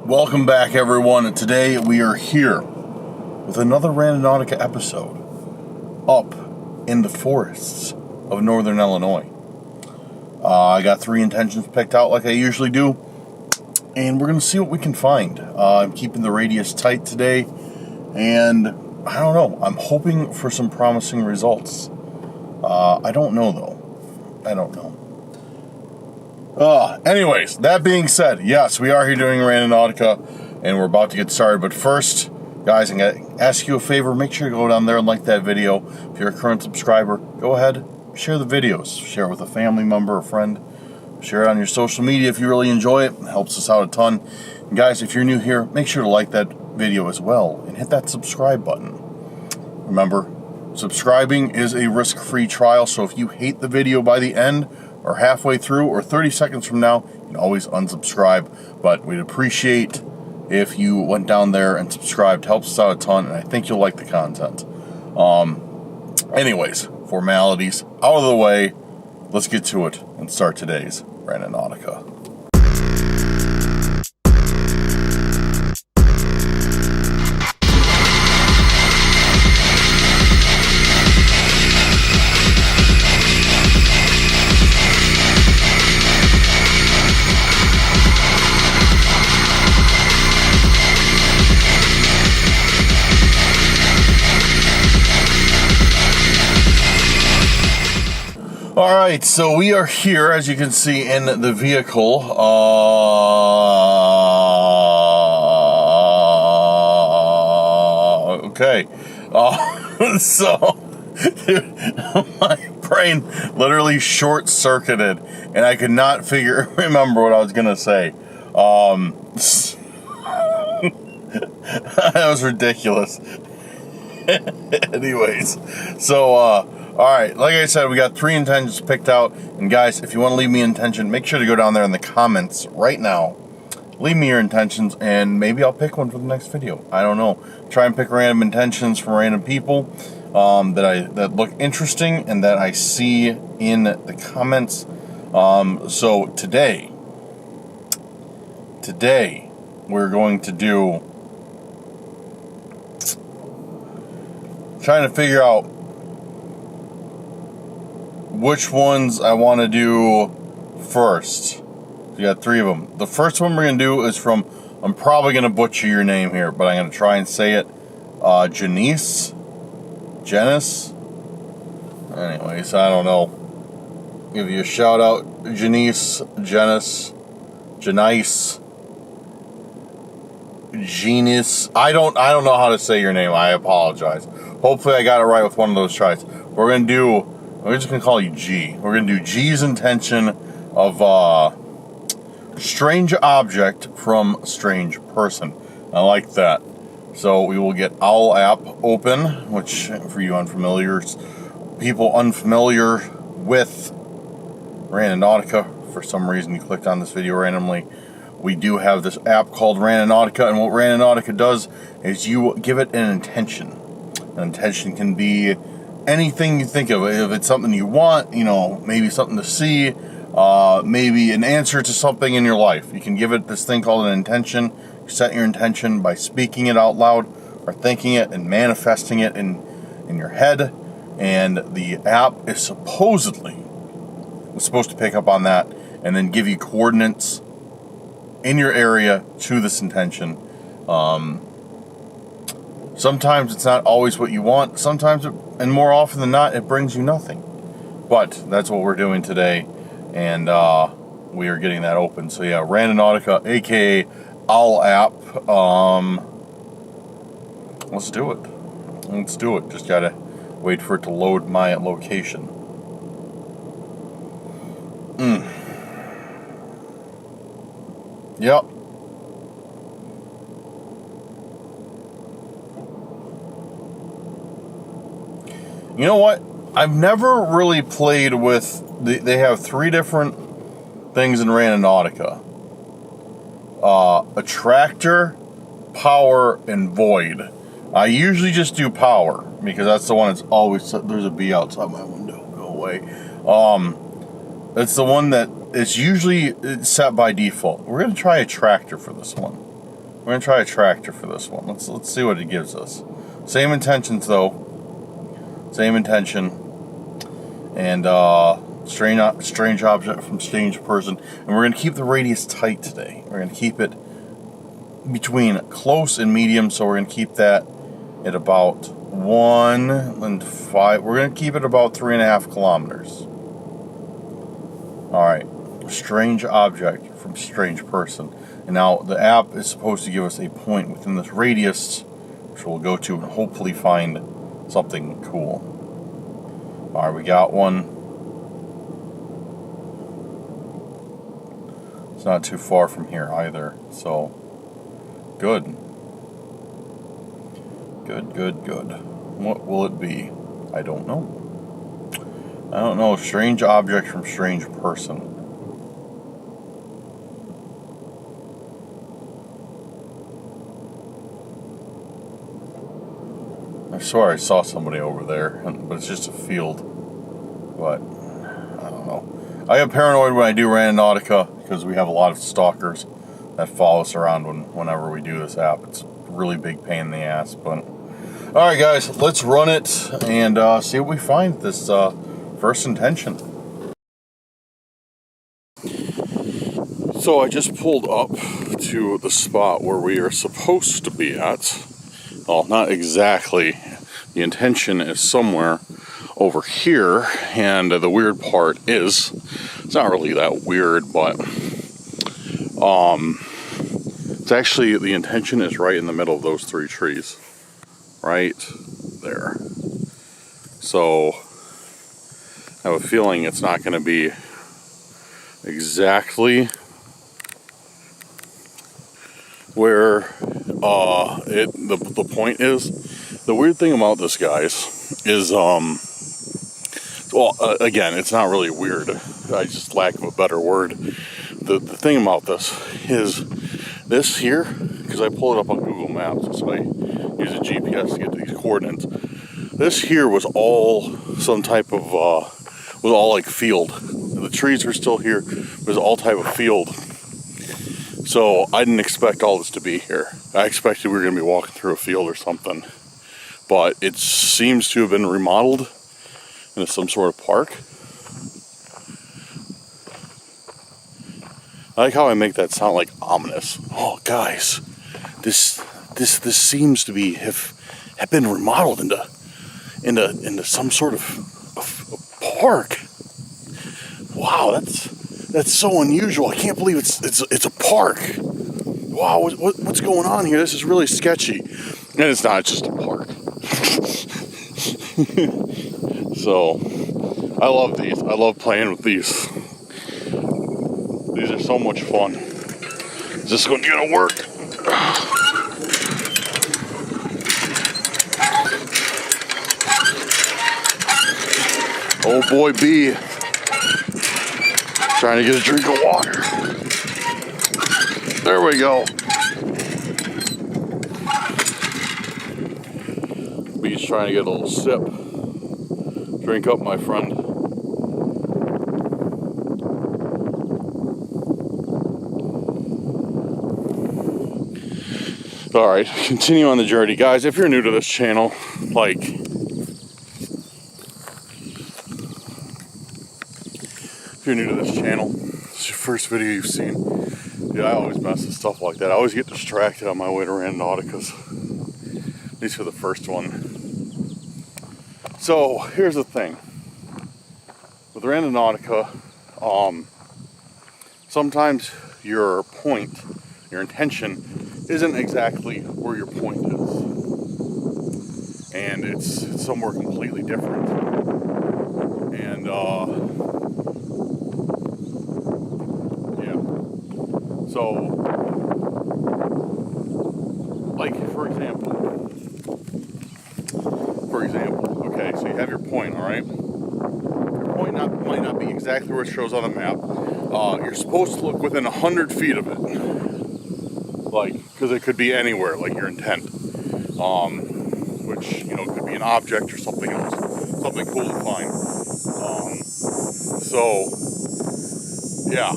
Welcome back, everyone. Today we are here with another Randonautica episode up in the forests of northern Illinois. I got 3 intentions picked out like I usually do, and we're going to see what we can find. I'm keeping the radius tight today, and I don't know. I'm hoping for some promising results. I don't know, though. I don't know. Anyways, that being said, yes, we are here doing Randonautica, and we're about to get started. But first, guys, I'm going to ask you a favor. Make sure you go down there and like that video. If you're a current subscriber, go ahead, share the videos. Share it with a family member, a friend. Share it on your social media if you really enjoy it. It helps us out a ton. And guys, if you're new here, make sure to like that video as well and hit that subscribe button. Remember, subscribing is a risk-free trial, so if you hate the video by the end, or halfway through, or 30 seconds from now, you can always unsubscribe. But we'd appreciate if you went down there and subscribed. Helps us out a ton, and I think you'll like the content. Anyways, formalities out of the way. Let's get to it and start today's Randonautica. Alright, so we are here, as you can see, in the vehicle. Okay. So, my brain literally short-circuited, and I could not remember what I was going to say. That was ridiculous. Anyways, so, alright, like I said, we got 3 intentions picked out, and guys, if you want to leave me an intention, make sure to go down there in the comments right now. Leave me your intentions, and maybe I'll pick one for the next video. I don't know. Try and pick random intentions from random people that look interesting and that I see in the comments. So today, we're going to do, trying to figure out which ones I want to do first. You got 3 of them. The first one we're going to do is from, I'm probably going to butcher your name here, but I'm going to try and say it. Janice? Anyways, I don't know. Give you a shout out. Janice, Janice. Genius. I don't know how to say your name. I apologize. Hopefully I got it right with one of those tries. We're just going to call you G. We're going to do G's intention of strange object from strange person. I like that. So we will get Owl app open, which for you people unfamiliar with Randonautica, for some reason you clicked on this video randomly, we do have this app called Randonautica, and what Randonautica does is you give it an intention. An intention can be anything you think of. If it's something you want, maybe something to see, maybe an answer to something in your life, you can give it this thing called an intention. You set your intention by speaking it out loud or thinking it and manifesting it in your head, and the app is supposed to pick up on that and then give you coordinates in your area to this intention. Sometimes it's not always what you want. Sometimes, and more often than not, it brings you nothing. But that's what we're doing today, and we are getting that open. So yeah, Randonautica, aka Owl app. Let's do it. Just gotta wait for it to load my location. Yep. You know what? I've never really played with, they have 3 different things in Randonautica. Attractor, power, and void. I usually just do power, because that's the one that's always, there's a bee outside my window, go away. It's the one that it's usually set by default. We're going to try Attractor for this one. We're gonna try a tractor for this one. Let's see what it gives us. Same intentions though. Same intention. And strange object from strange person. And we're gonna keep the radius tight today. We're gonna keep it between close and medium, so we're gonna keep that at about 1 and 5. We're gonna keep it about 3.5 kilometers. Alright. Strange object from strange person. And now the app is supposed to give us a point within this radius, which we'll go to and hopefully find something cool. Alright, we got one. It's not too far from here either, so good. Good. What will it be? I don't know. Strange object from strange person. I swear I saw somebody over there, but it's just a field. But I don't know. I get paranoid when I do Randonautica because we have a lot of stalkers that follow us around whenever we do this app. It's a really big pain in the ass. But alright guys, let's run it and see what we find this first intention. So I just pulled up to the spot where we are supposed to be at. Well, not exactly. The intention is somewhere over here, and the weird part is, it's not really that weird, but it's actually, the intention is right in the middle of those 3 trees. Right there. So, I have a feeling it's not going to be exactly where the point is. The weird thing about this, guys, is again, it's not really weird. I just lack of a better word. The thing about this is this here, because I pulled it up on Google Maps, so I use a GPS to get these coordinates. This here was all some type of was all like field. The trees were still here. It was all type of field. So I didn't expect all this to be here. I expected we were going to be walking through a field or something. But it seems to have been remodeled into some sort of park. I like how I make that sound like ominous. Oh, guys, this seems to be have been remodeled into some sort of park. Wow, that's so unusual. I can't believe it's a park. Wow, what's going on here? This is really sketchy. And it's not just a park. So, I love these. I love playing with these. These are so much fun. Is this one gonna work? Oh boy, B. Trying to get a drink of water. There we go. B's trying to get a little sip. Drink up, my friend. Alright, continue on the journey. Guys, if you're new to this channel, like, if you're new to this channel, it's your first video you've seen. Yeah, I always mess with stuff like that. I always get distracted on my way to Randonauticas. At least for the first one. So, here's the thing. With Randonautica, sometimes your point, your intention, isn't exactly where your point is. And it's somewhere completely different. And, yeah. So, like, for example, okay, so you have your point, alright? Your point might not be exactly where it shows on the map. You're supposed to look within 100 feet of it. Like, because it could be anywhere, like your intent. Which, could be an object or something else. Something cool to find. So, yeah.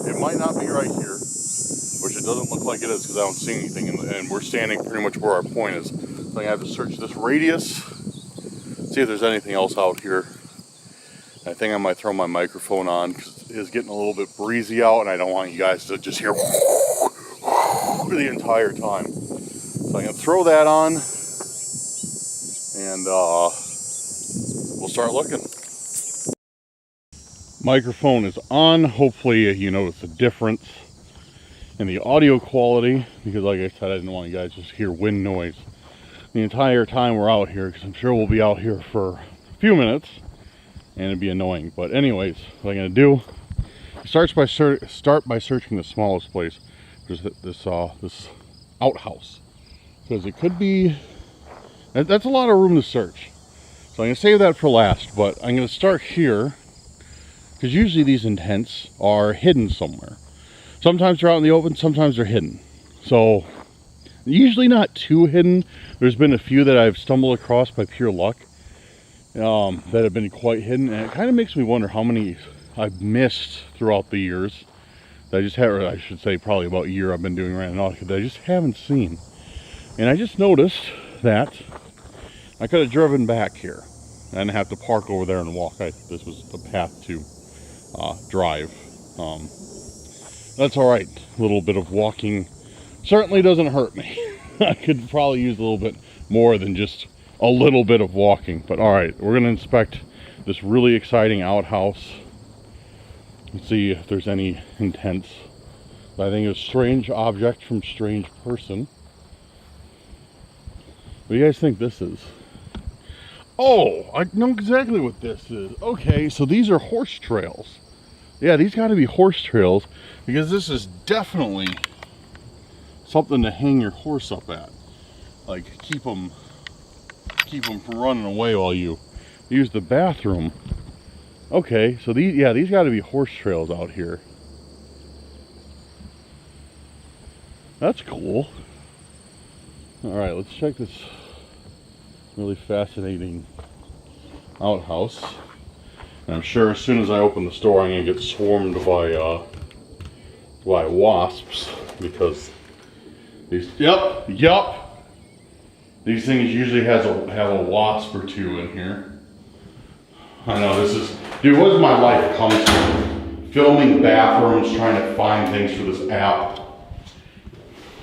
It might not be right here, which it doesn't look like it is because I don't see anything, and we're standing pretty much where our point is. So I have to search this radius, see if there's anything else out here. I think I might throw my microphone on because it is getting a little bit breezy out, and I don't want you guys to just hear the entire time. So I'm gonna throw that on, and we'll start looking. Microphone is on. Hopefully you notice a difference in the audio quality, because like I said, I didn't want you guys to just hear wind noise the entire time we're out here, because I'm sure we'll be out here for a few minutes and it'd be annoying. But anyways, what I'm gonna do, start by searching the smallest place, which is this outhouse, because it could be, that's a lot of room to search. So I'm gonna save that for last, but I'm gonna start here, because usually these intents are hidden somewhere. Sometimes they're out in the open, sometimes they're hidden. So, usually not too hidden. There's been a few that I've stumbled across by pure luck that have been quite hidden. And it kind of makes me wonder how many I've missed throughout the years. That I just have, or I should say probably about a year I've been doing Randonautica that I just haven't seen. And I just noticed that I could have driven back here and have to park over there and walk. This was the path to drive. That's all right. A little bit of walking certainly doesn't hurt me. I could probably use a little bit more than just a little bit of walking. But all right, we're going to inspect this really exciting outhouse and see if there's any intents. I think it's strange object from strange person. What do you guys think this is? Oh, I know exactly what this is. Okay, so these are horse trails. Yeah, these got to be horse trails, because this is definitely something to hang your horse up at. Like, keep them from running away while you use the bathroom. Okay, so these got to be horse trails out here. That's cool. All right, let's check this really fascinating outhouse. And I'm sure as soon as I open the store, I'm gonna get swarmed by wasps, because these, yep, these things usually have a wasp or two in here. I know, this is, dude, what does my life come to? Filming bathrooms, trying to find things for this app.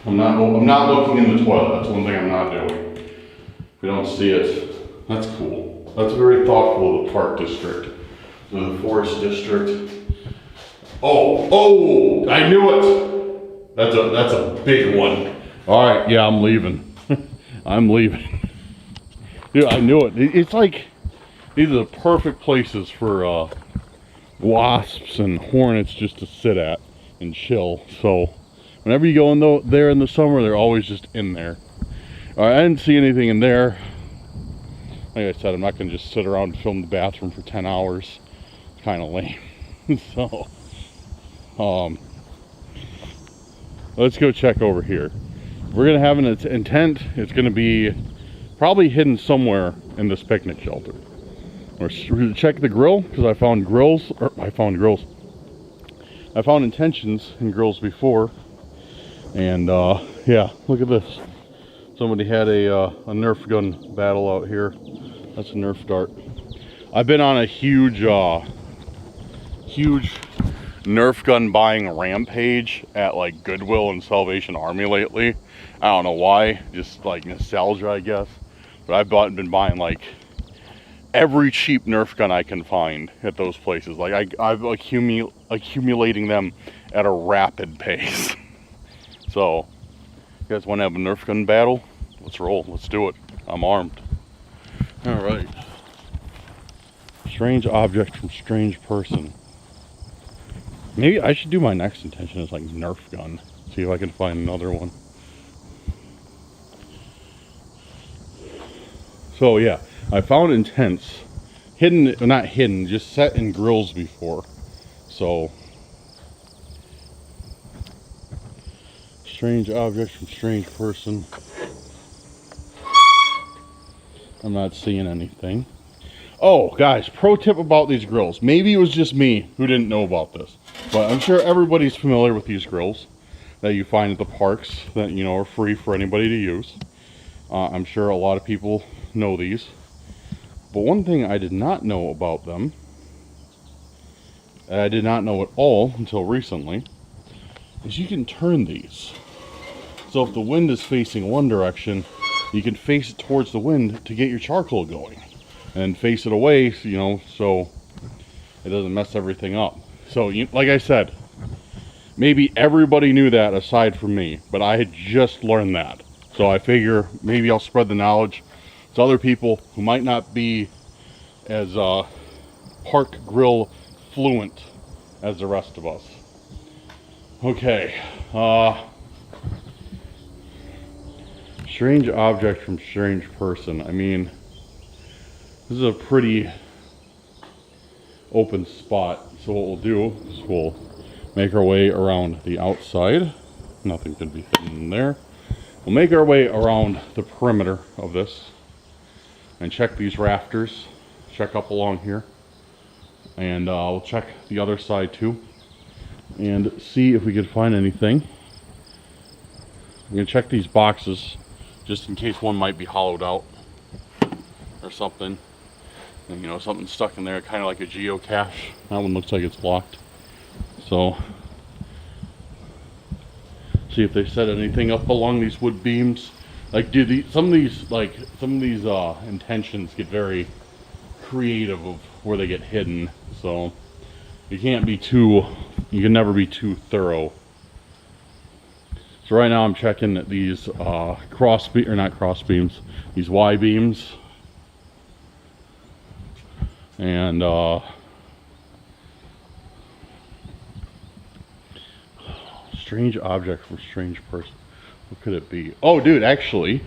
I'm not looking in the toilet. That's one thing I'm not doing. If we don't see it, that's cool. That's very thoughtful of the park district. The forest district. Oh, I knew it. That's a big one. All right, yeah, I'm leaving. I'm leaving. Dude, I knew it. It's like, these are the perfect places for wasps and hornets just to sit at and chill. So whenever you go in there in the summer, they're always just in there. All right, I didn't see anything in there. Like I said, I'm not gonna just sit around and film the bathroom for 10 hours. Kind of lame. So let's go check over here. We're gonna have an intent. It's gonna be probably hidden somewhere in this picnic shelter. We're gonna check the grill, because I found intentions in grills before. And yeah, look at this. Somebody had a Nerf gun battle out here. That's a Nerf dart. I've been on a huge Nerf gun buying rampage at like Goodwill and Salvation Army lately. I don't know why, just like nostalgia, I guess. But I've been buying like every cheap Nerf gun I can find at those places. Like I've accumulating them at a rapid pace. So, you guys want to have a Nerf gun battle? Let's roll. Let's do it. I'm armed. All right. Strange object from strange person. Maybe I should do my next intention as like Nerf gun. See if I can find another one. So yeah, I found intents hidden, not hidden, just set in grills before. So strange object from strange person. I'm not seeing anything. Oh, guys, pro tip about these grills. Maybe it was just me who didn't know about this, but I'm sure everybody's familiar with these grills. that you find at the parks that, you know, are free for anybody to use. I'm sure a lot of people know these. But one thing I did not know about them, I did not know at all until recently, is you can turn these. So if the wind is facing one direction, you can face it towards the wind to get your charcoal going. And face it away, you know, so it doesn't mess everything up. So, like I said, maybe everybody knew that aside from me, but I had just learned that. So I figure maybe I'll spread the knowledge to other people who might not be as park grill fluent as the rest of us. Okay. Strange object from strange person. I mean, this is a pretty open spot. So what we'll do is we'll make our way around the outside. Nothing could be hidden in there. We'll make our way around the perimeter of this and check these rafters. Check up along here. And we'll check the other side too. And see if we can find anything. I'm going to check these boxes just in case one might be hollowed out or something. And, you know, something stuck in there, kind of like a geocache. That one looks like it's locked. So, see if they set anything up along these wood beams. Like, some of these intentions get very creative of where they get hidden. So, you can never be too thorough. So right now I'm checking these these Y beams. And strange object from strange person. What could it be? Oh, dude, actually,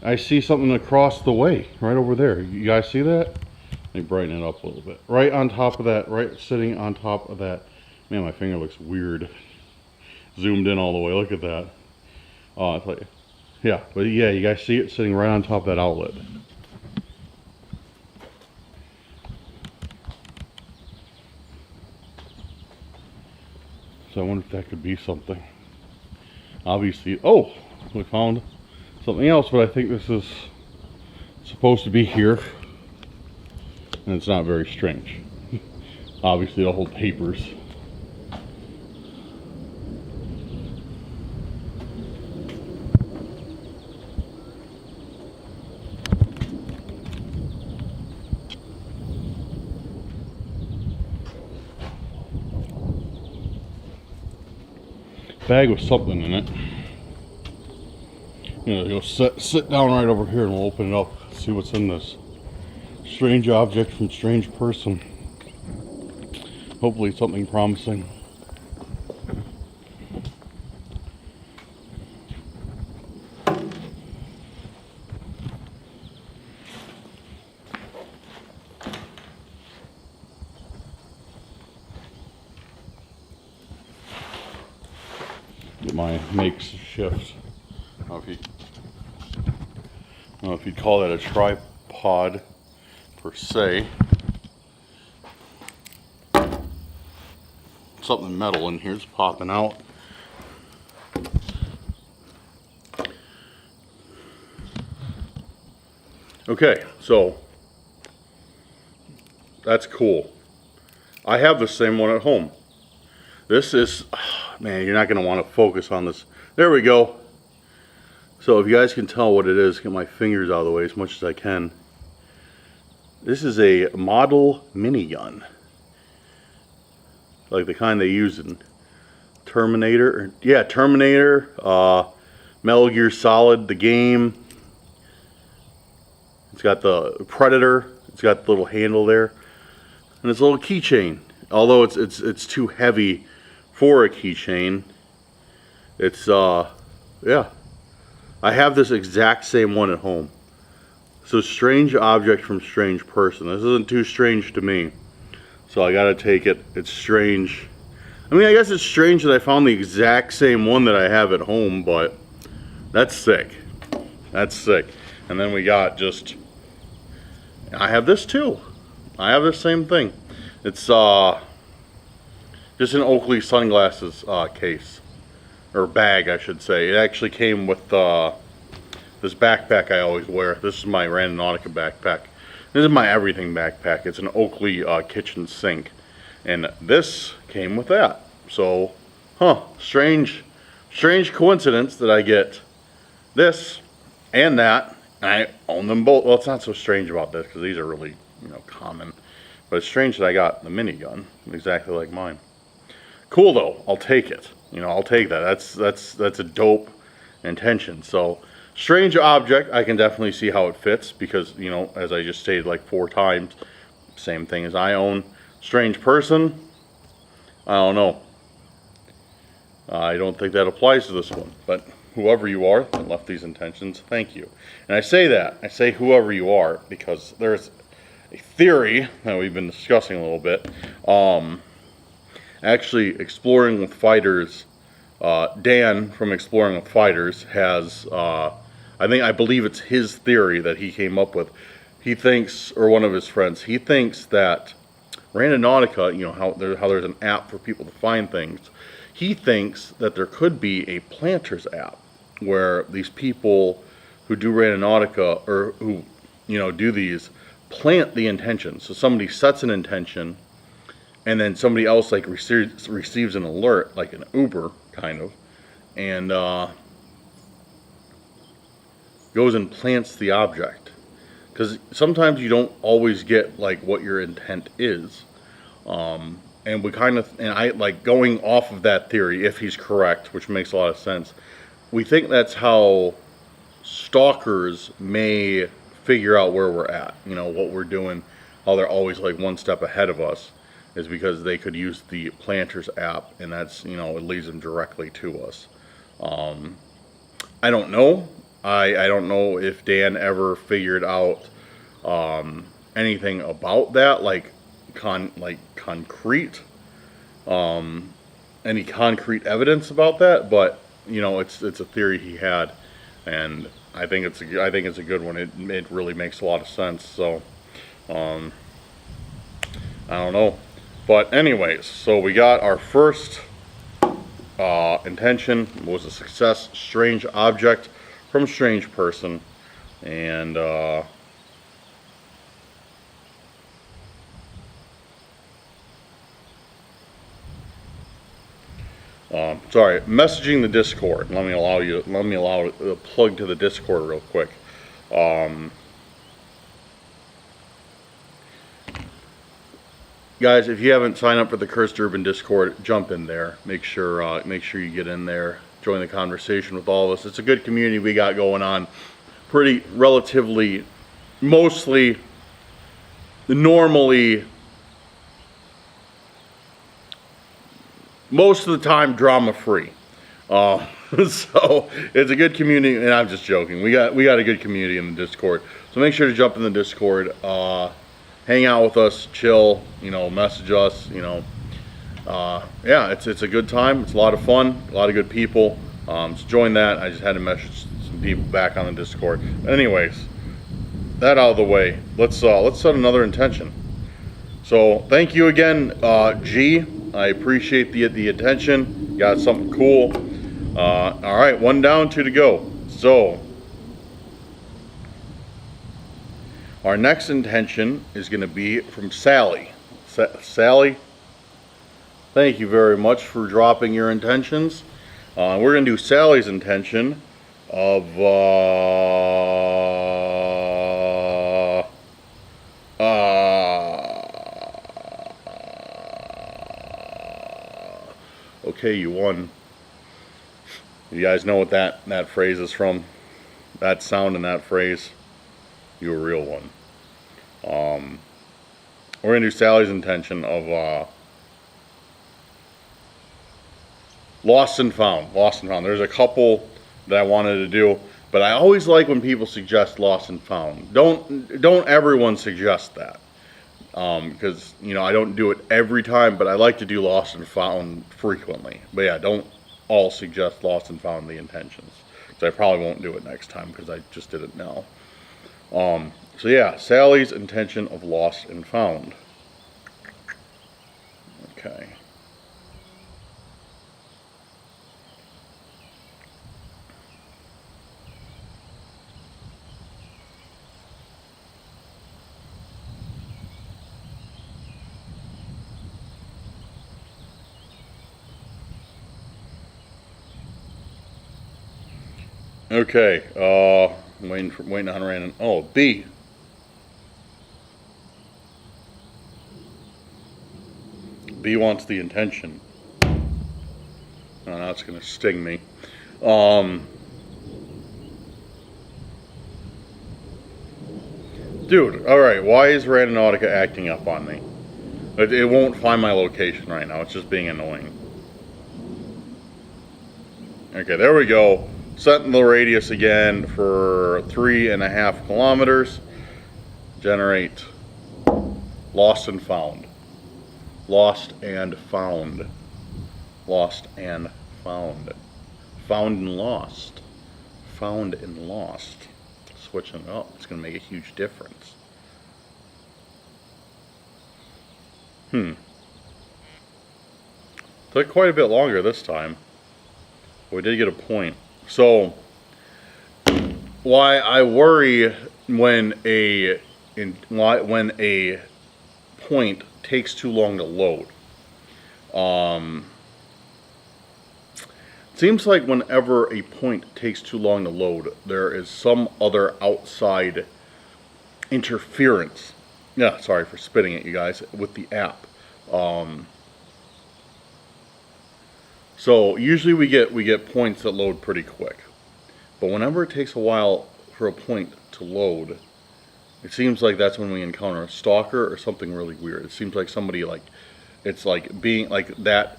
I see something across the way, right over there. You guys see that? Let me brighten it up a little bit. Right on top of that, right sitting on top of that. Man, my finger looks weird. Zoomed in all the way. Look at that. Oh, it's like, yeah, but yeah, you guys see it sitting right on top of that outlet. So I wonder if that could be something. Obviously, oh, we found something else, but I think this is supposed to be here. And it's not very strange. Obviously, it'll hold papers. Bag with something in it. You know, go sit down right over here and we'll open it up, see what's in this. Strange object from strange person. Hopefully something promising. Get my makeshift. I don't know if you'd call that a tripod per se. Something metal in here is popping out. Okay, so that's cool. I have the same one at home. This is, man, you're not going to want to focus on this. There we go. So if you guys can tell what it is, get my fingers out of the way as much as I can. This is a model minigun. Like the kind they use in Terminator. Yeah, Terminator, Metal Gear Solid, the game. It's got the Predator. It's got the little handle there. And it's a little keychain. Although it's too heavy for a keychain. It's, yeah. I have this exact same one at home. So strange object from strange person. This isn't too strange to me. So I gotta take it. It's strange. I mean, I guess it's strange that I found the exact same one that I have at home, but that's sick. That's sick. And then we got just, I have this too. I have the same thing. It's just Just an Oakley sunglasses case. Or bag, I should say. It actually came with this backpack I always wear. This is my Randonautica backpack. This is my everything backpack. It's an Oakley kitchen sink. And this came with that. So, strange coincidence that I get this and that. And I own them both. Well, it's not so strange about this because these are really, common. But it's strange that I got the minigun exactly like mine. Cool though. I'll take it. I'll take that. That's a dope intention. So, strange object. I can definitely see how it fits because, as I just stated like 4 times, same thing as I own. Strange person. I don't know. I don't think that applies to this one. But whoever you are that left these intentions, thank you. And I say whoever you are because there's a theory that we've been discussing a little bit. Actually, Exploring with Fighters, Dan from Exploring with Fighters has, I believe it's his theory that he came up with. He thinks, or one of his friends, he thinks that Randonautica, how there's an app for people to find things. He thinks that there could be a planters app where these people who do Randonautica or who, do these plant the intention. So somebody sets an intention and then somebody else like receives an alert, like an Uber kind of, and goes and plants the object. Because sometimes you don't always get like what your intent is. And I like going off of that theory, if he's correct, which makes a lot of sense. We think that's how stalkers may figure out where we're at, what we're doing, how they're always like one step ahead of us, is because they could use the Planters app, and that's, it leads them directly to us. I don't know. I don't know if Dan ever figured out anything about that, like concrete, any concrete evidence about that, but it's a theory he had, and I think it's a good one. It really makes a lot of sense. So I don't know, but anyways, so we got our first intention was a success. Strange object from strange person, and sorry, messaging the Discord. Let me allow a plug to the Discord real quick. Guys, if you haven't signed up for the Cursed Urban Discord, jump in there. Make sure you get in there. Join the conversation with all of us. It's a good community we got going on. Pretty relatively, mostly, normally, most of the time drama free. So it's a good community, and I'm just joking. We got a good community in the Discord. So make sure to jump in the Discord, hang out with us, chill, message us, yeah, it's a good time. It's a lot of fun, a lot of good people. So join that. I just had to message some people back on the Discord. But anyways, that out of the way. Let's set another intention. So thank you again, G. I appreciate the attention. Got something cool. All right, 1 down, 2 to go. So our next intention is going to be from Sally. Sally, thank you very much for dropping your intentions. We're going to do Sally's intention of okay, you won. You guys know what that phrase is from? That sound and that phrase? You a real one. We're going to do Sally's intention of Lost and Found. Lost and Found. There's a couple that I wanted to do, but I always like when people suggest Lost and Found. Don't everyone suggest that. Because, I don't do it every time, but I like to do Lost and Found frequently. But yeah, don't all suggest Lost and Found the intentions. So I probably won't do it next time because I just did it now. So yeah, Sally's intention of Lost and Found. Okay. Okay, I'm waiting on Randon. Oh, B. B wants the intention. Oh, now it's gonna sting me. Dude, alright, why is Randonautica acting up on me? It won't find my location right now, it's just being annoying. Okay, there we go. Setting the radius again for 3.5 kilometers. Generate lost and found. Lost and found. Lost and found. Found and lost. Found and lost. Switching it up, it's going to make a huge difference. Took quite a bit longer this time. We did get a point. So, why I worry when a point takes too long to load. Seems like whenever a point takes too long to load, there is some other outside interference. Yeah, sorry for spitting at you guys, with the app. So usually we get points that load pretty quick. But whenever it takes a while for a point to load, it seems like that's when we encounter a stalker or something really weird. It seems like somebody it's like being like that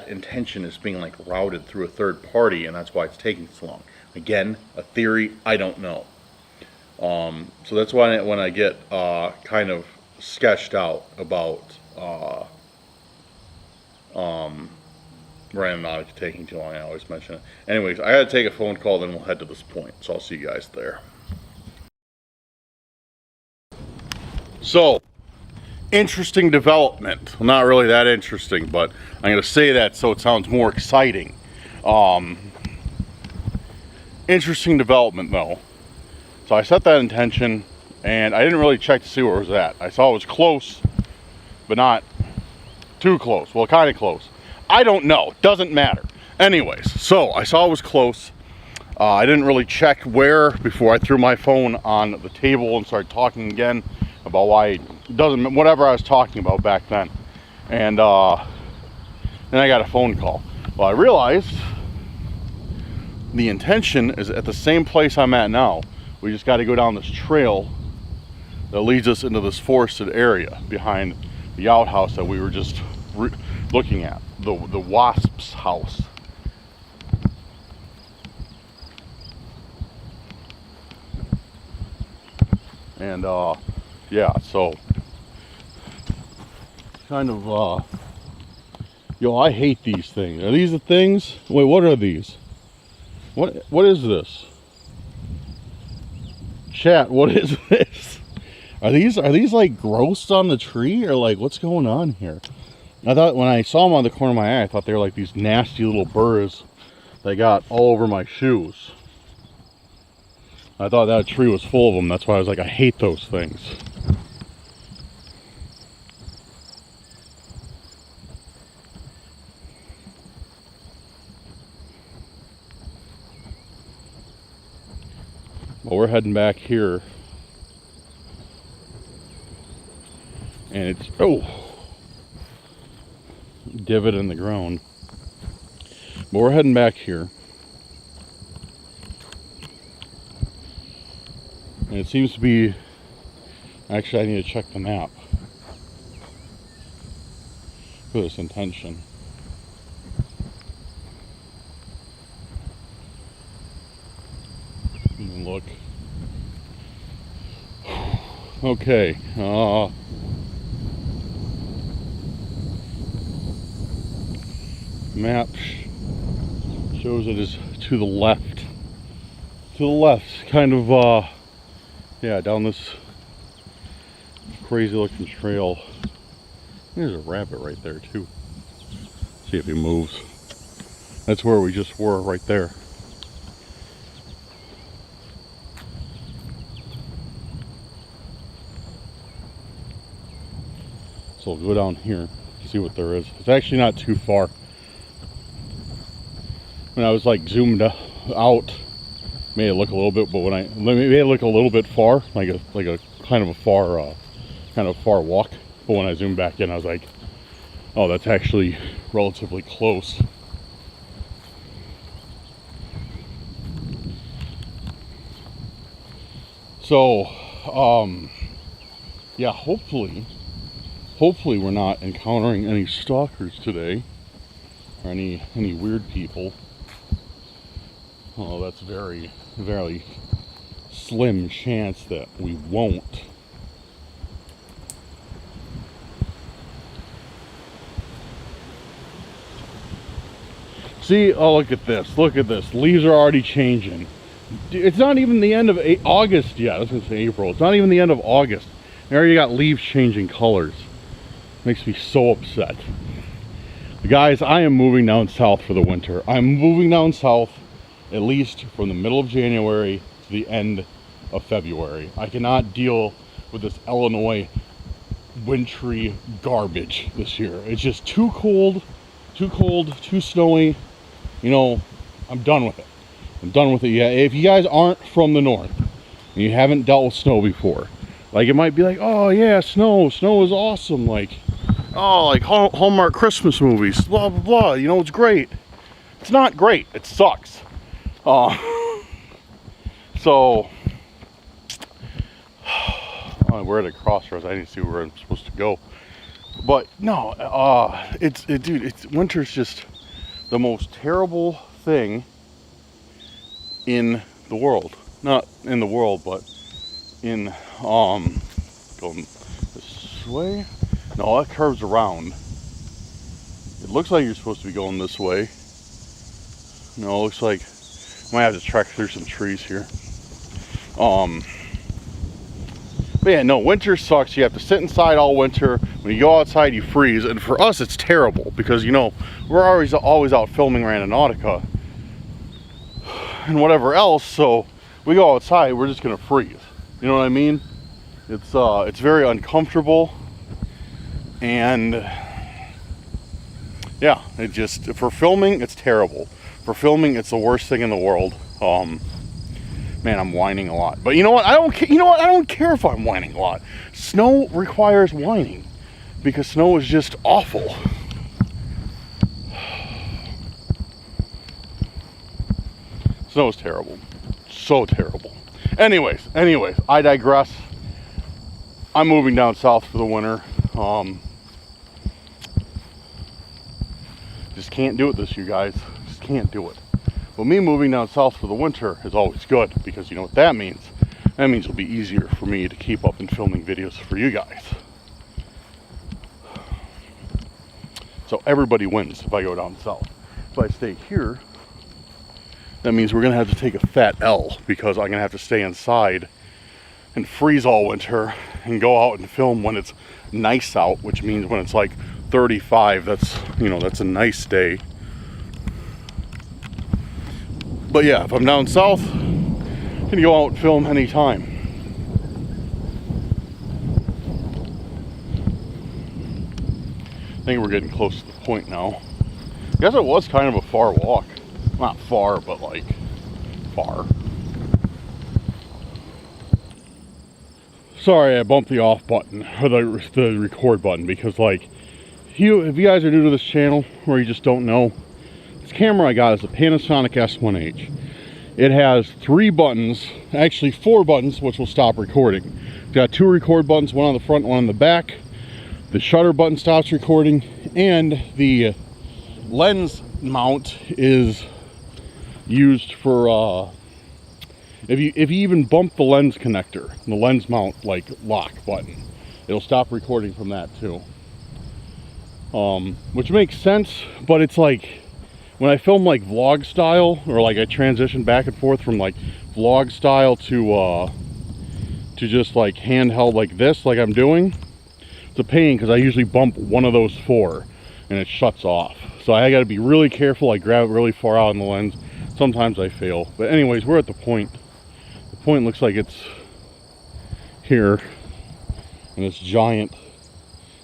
intention is being like routed through a third party, and that's why it's taking so long. Again, a theory, I don't know. So that's why when I get kind of sketched out about Randonautica taking too long, I always mention it. Anyways, I gotta take a phone call, then we'll head to this point. So I'll see you guys there. So, interesting development. Well, not really that interesting, but I'm going to say that so it sounds more exciting. Interesting development though. So I set that intention, and I didn't really check to see where it was at. I saw it was close, but not too close. Well, kind of close. I don't know. Doesn't matter. Anyways, so I saw it was close. I didn't really check where before I threw my phone on the table and started talking again about why it doesn't, whatever I was talking about back then. And then I got a phone call. Well, I realized the intention is at the same place I'm at now. We just got to go down this trail that leads us into this forested area behind the outhouse that we were just looking at, the wasp's house. And yeah, so kind of yo, I hate these things. Are these the things? Wait, what are these? What is this? Chat, what is this? Are these like growths on the tree, or like what's going on here? I thought when I saw them on the corner of my eye, I thought they were like these nasty little burrs that got all over my shoes. I thought that tree was full of them. That's why I was like, I hate those things. Well, we're heading back here. And it's, oh, divot in the ground. But we're heading back here. And it seems to be, actually I need to check the map for this intention. And look. Okay. Map shows it is to the left. To the left, kind of, yeah, down this crazy looking trail. There's a rabbit right there too. See if he moves. That's where we just were, right there. So we'll go down here, see what there is. It's actually not too far. When I was like zoomed out, made it look a little bit, but when I made it look a little bit far, like a kind of a far walk. But when I zoomed back in, I was like, oh, that's actually relatively close. So, yeah, hopefully we're not encountering any stalkers today, or any weird people. Oh, that's very, very slim chance that we won't. See, oh, look at this. Look at this. Leaves are already changing. It's not even the end of August yet. I was going to say April. It's not even the end of August. And already got leaves changing colors. Makes me so upset. Guys, I am moving down south for the winter. I'm moving down south at least from the middle of January to the end of February. I cannot deal with this Illinois wintry garbage this year. It's just too cold, too snowy. You know, I'm done with it. I'm done with it. Yeah, if you guys aren't from the north and you haven't dealt with snow before, like, it might be like, oh yeah, snow is awesome. Like, oh, like Hallmark Christmas movies, blah blah blah. You know, it's great. It's not great. It sucks. So we're at a crossroads. I need to see where I'm supposed to go. But no, dude, winter's just the most terrible thing in the world. Not in the world, but in going this way. No, that curves around. It looks like you're supposed to be going this way. No, it looks like I might have to trek through some trees here. But yeah, no, winter sucks. You have to sit inside all winter. When you go outside, you freeze. And for us, it's terrible because, you know, we're always out filming Randonautica and whatever else. So we go outside, we're just gonna freeze. You know what I mean? It's very uncomfortable, and yeah, it just, for filming, it's terrible. For filming, it's the worst thing in the world. Man, I'm whining a lot. But you know what? I don't care. You know what? I don't care if I'm whining a lot. Snow requires whining because snow is just awful. Snow is terrible. So terrible. Anyways, I digress. I'm moving down south for the winter. Just can't do it this year, guys. Just can't do it. But me moving down south for the winter is always good, because you know what that means? That means it'll be easier for me to keep up and filming videos for you guys. So everybody wins if I go down south. If I stay here, that means we're gonna have to take a fat L, because I'm gonna have to stay inside and freeze all winter and go out and film when it's nice out, which means when it's like 35, that's, you know, that's a nice day. But yeah, if I'm down south, I can go out and film anytime. I think we're getting close to the point now. I guess it was kind of a far walk. Not far, but like far. Sorry, I bumped the off button, or the record button, because like, if you guys are new to this channel, or you just don't know, this camera I got is a Panasonic S1H. It has 3 buttons, actually 4 buttons, which will stop recording. It's got 2 record buttons, one on the front, one on the back. The shutter button stops recording, and the lens mount is used for if you even bump the lens connector, the lens mount like lock button, it'll stop recording from that too. Which makes sense, but it's like when I film like vlog style, or like I transition back and forth from like vlog style to just like handheld like this, like I'm doing, it's a pain because I usually bump one of those 4 and it shuts off. So I got to be really careful. I grab it really far out in the lens. Sometimes I fail. But anyways, we're at the point. The point looks like it's here, and it's giant.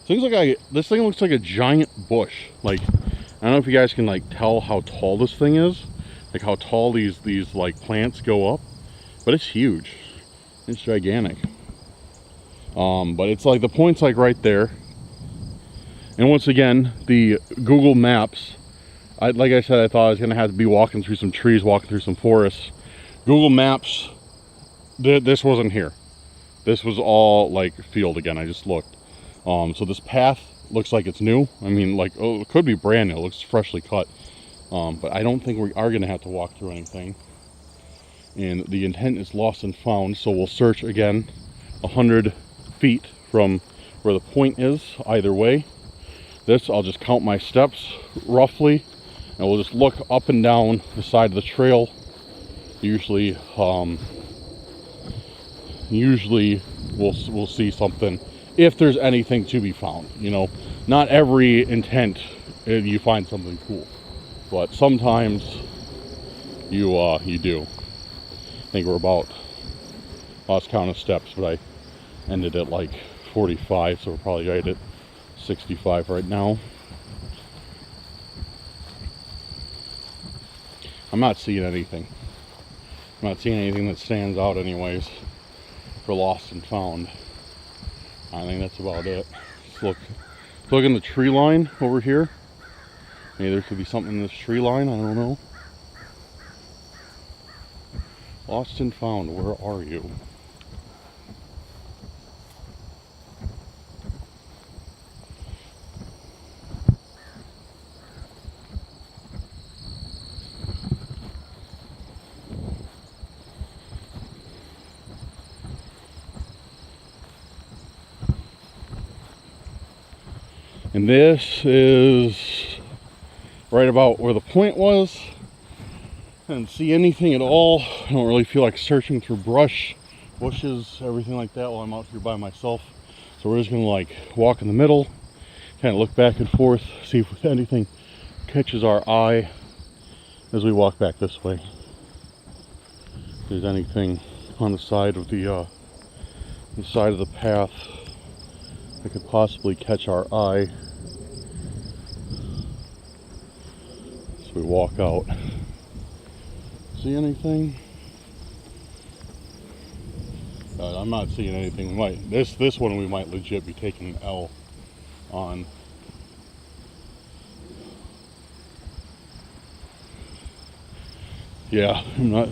This thing looks like a giant bush. Like, I don't know if you guys can like tell how tall this thing is like how tall these like plants go up, but it's huge. It's gigantic. But it's like the point's like right there. And once again, the Google Maps, like I said, I thought I was gonna have to be walking through some trees, walking through some forests. Google Maps, this wasn't here. This was all like field again. I just looked. So this path looks like it's new. I mean, like, oh, it could be brand new. It looks freshly cut. But I don't think we are gonna have to walk through anything. And the intent is lost and found. So we'll search again 100 feet from where the point is, either way. This, I'll just count my steps roughly, and we'll just look up and down the side of the trail. Usually we'll see something, if there's anything to be found. You know, not every intent you find something cool, but sometimes you do. I think we're about, lost count of steps, but I ended at like 45, so we're probably right at 65 right now. I'm not seeing anything. I'm not seeing anything that stands out anyways for lost and found. I think that's about it. Let's look in the tree line over here. Maybe there could be something in this tree line, I don't know. Lost and found, where are you? And this is right about where the point was. I didn't see anything at all. I don't really feel like searching through brush, bushes, everything like that while I'm out here by myself. So we're just gonna like walk in the middle, kind of look back and forth, see if anything catches our eye as we walk back this way. If there's anything on the side of the path that could possibly catch our eye. So we walk out. See anything? I'm not seeing anything. We might this one we might legit be taking an L on. Yeah, I'm not.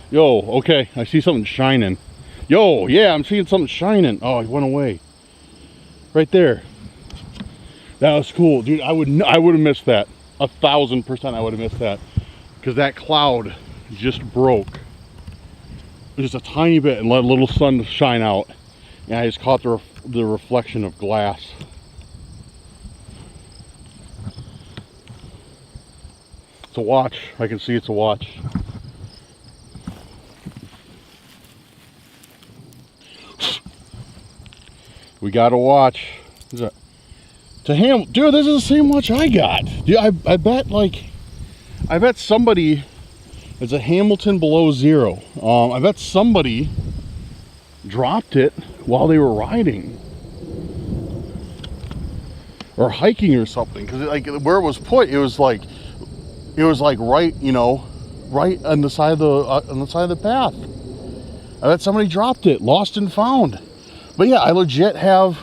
Yo, okay, I see something shining. Yo, yeah, I'm seeing something shining. Oh, it went away. Right there. That was cool, dude. I would have missed that. 1,000% I would have missed that, because that cloud just broke just a tiny bit and let a little sun shine out, and I just caught the reflection of glass. It's a watch. I can see it's a watch. We got a watch. Dude, this is the same watch I got. Dude, I bet somebody, it's a Hamilton below zero. I bet somebody dropped it while they were riding or hiking or something, because like where it was put, it was like right, you know, right on the side of the path. I bet somebody dropped it, lost and found. But yeah, I legit have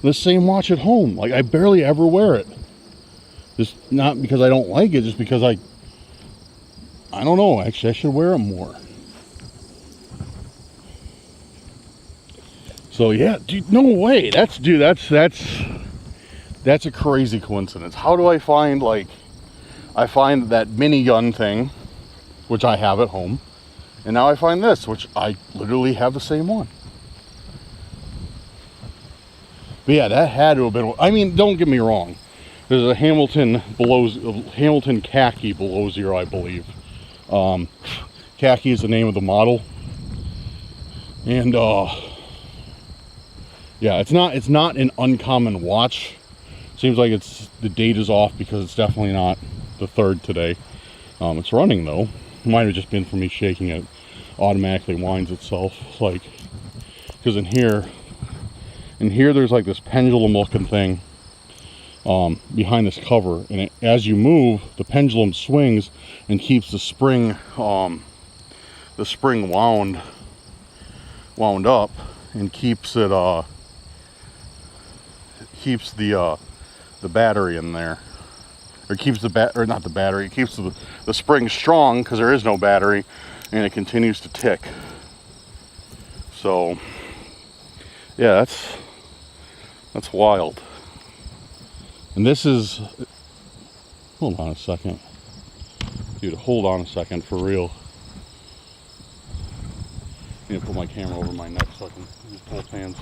the same watch at home. Like, I barely ever wear it. Just not because I don't like it, just because I don't know, actually I should wear it more. So yeah, dude, no way. That's a crazy coincidence. How do I find, like, I find that minigun thing, which I have at home, and now I find this, which I literally have the same one. But yeah, that had to have been, I mean, don't get me wrong. There's a Hamilton khaki below zero, I believe. Khaki is the name of the model. And yeah, it's not an uncommon watch. Seems like the date is off, because it's definitely not the 3rd today. It's running though. It might have just been for me shaking it. Automatically winds itself, like, because in here there's like this pendulum looking thing, behind this cover, and as you move, the pendulum swings and keeps the spring wound up, and keeps it keeps the battery in there, or keeps not the battery, it keeps the spring strong because there is no battery, and it continues to tick. So yeah, that's wild. And this is, hold on a second, dude, hold on a second, for real. I need to put my camera over my neck so I can use both hands.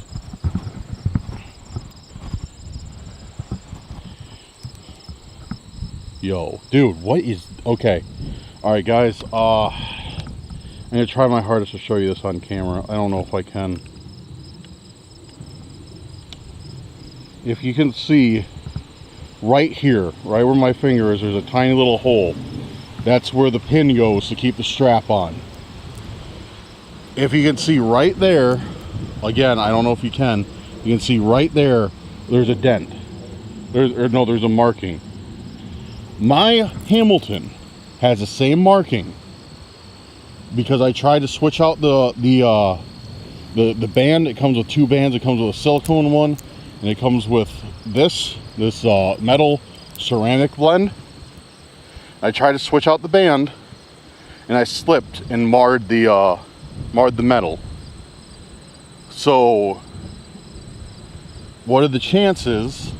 Yo, dude, what is, okay. All right, guys, I'm gonna try my hardest to show you this on camera. I don't know if I can. If you can see, right here, right where my finger is, there's a tiny little hole. That's where the pin goes to keep the strap on. If you can see right there, again, I don't know if you can see right there, there's a dent. There's a marking. My Hamilton has the same marking because I tried to switch out the band. It comes with two bands. It comes with a silicone one, and it comes with this metal ceramic blend. I tried to switch out the band, and I slipped and marred the metal. So what are the chances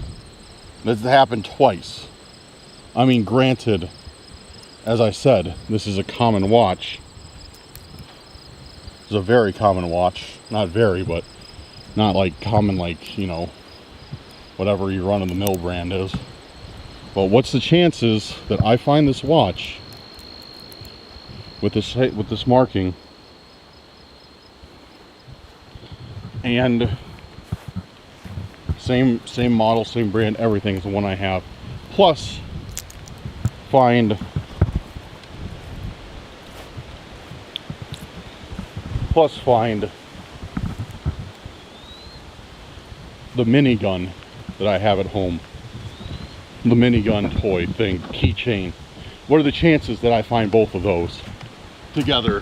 that this happened twice? I mean, granted, as I said, this is a common watch. It's a very common watch. Not very, but not like common, like, you know, whatever your run-of-the-mill brand is. But what's the chances that I find this watch with this marking, and same model, same brand, everything is the one I have, plus find the minigun that I have at home, the minigun toy thing, keychain. What are the chances that I find both of those together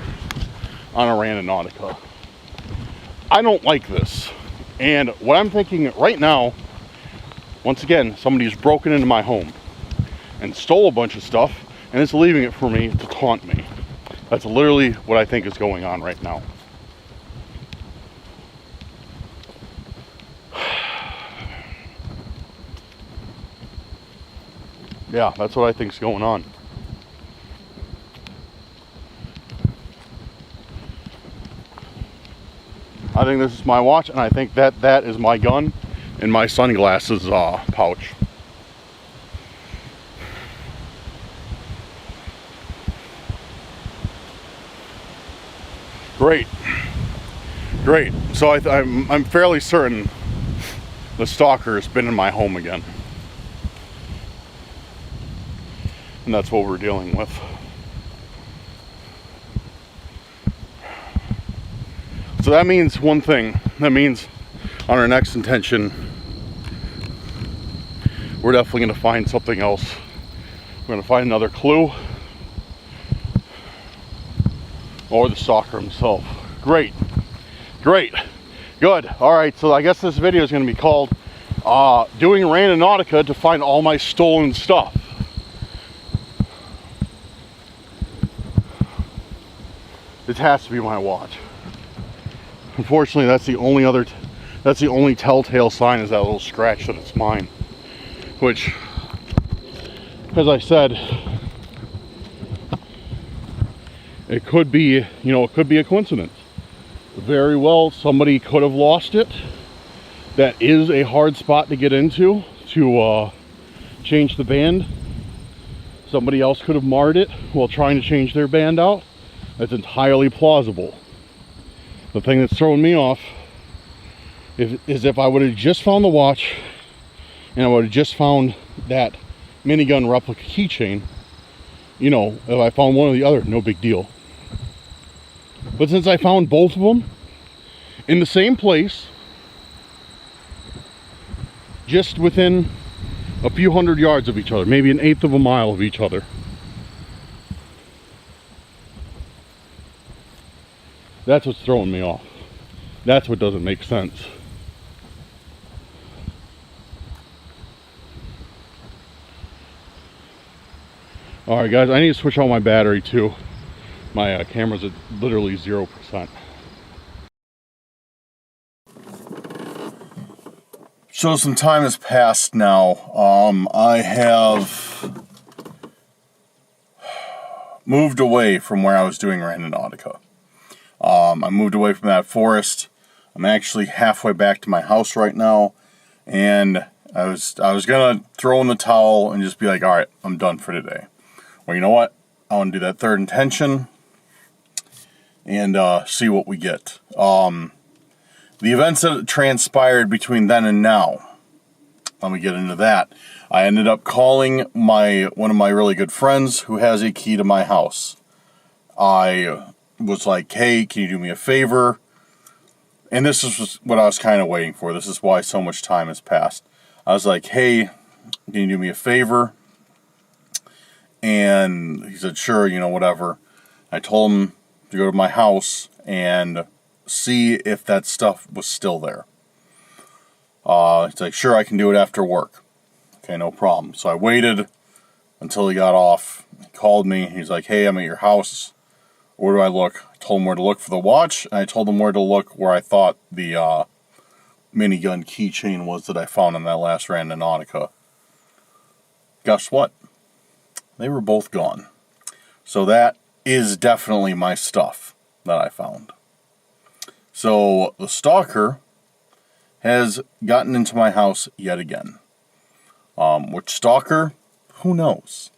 on a Randonautica? I don't like this. And what I'm thinking right now, once again, somebody's broken into my home and stole a bunch of stuff, and it's leaving it for me to taunt me. That's literally what I think is going on right now. Yeah, that's what I think is going on. I think this is my watch, and I think that is my gun in my sunglasses pouch. Great. So I'm fairly certain the stalker has been in my home again, and that's what we're dealing with. So that means one thing. That means on our next intention, we're definitely going to find something else. We're going to find another clue, or the stalker himself. Great, good. All right, so I guess this video is going to be called doing Randonautica to find all my stolen stuff. It has to be my watch. Unfortunately, that's the only telltale sign, is that little scratch that it's mine. Which, as I said, it could be, it could be a coincidence. Very well, somebody could have lost it. That is a hard spot to get into to change the band. Somebody else could have marred it while trying to change their band out. That's entirely plausible. The thing that's throwing me off is if I would have just found the watch, and I would have just found that minigun replica keychain, if I found one or the other, no big deal. But since I found both of them in the same place, just within a few hundred yards of each other, maybe an eighth of a mile of each other. That's what's throwing me off. That's what doesn't make sense. Alright guys, I need to switch out my battery too. My camera's at literally 0%. So some time has passed now. I have moved away from where I was doing Randonautica. I moved away from that forest. I'm actually halfway back to my house right now, and I was gonna throw in the towel and just be like, all right, I'm done for today. Well, you know what? I want to do that third intention and see what we get. The events that transpired between then and now. Let me get into that. I ended up calling one of my really good friends who has a key to my house. I was like, hey, can you do me a favor? And this is what I was kind of waiting for. This is why so much time has passed. I was like, hey, can you do me a favor? And he said, sure, whatever. I told him to go to my house and see if that stuff was still there. He's like, sure, I can do it after work. Okay, no problem. So I waited until he got off. He called me. He's like, hey, I'm at your house. Where do I look? I told him where to look for the watch, and I told him where to look where I thought the minigun keychain was that I found in that last Randonautica. Guess what? They were both gone. So that is definitely my stuff that I found. So the stalker has gotten into my house yet again. Which stalker? Who knows?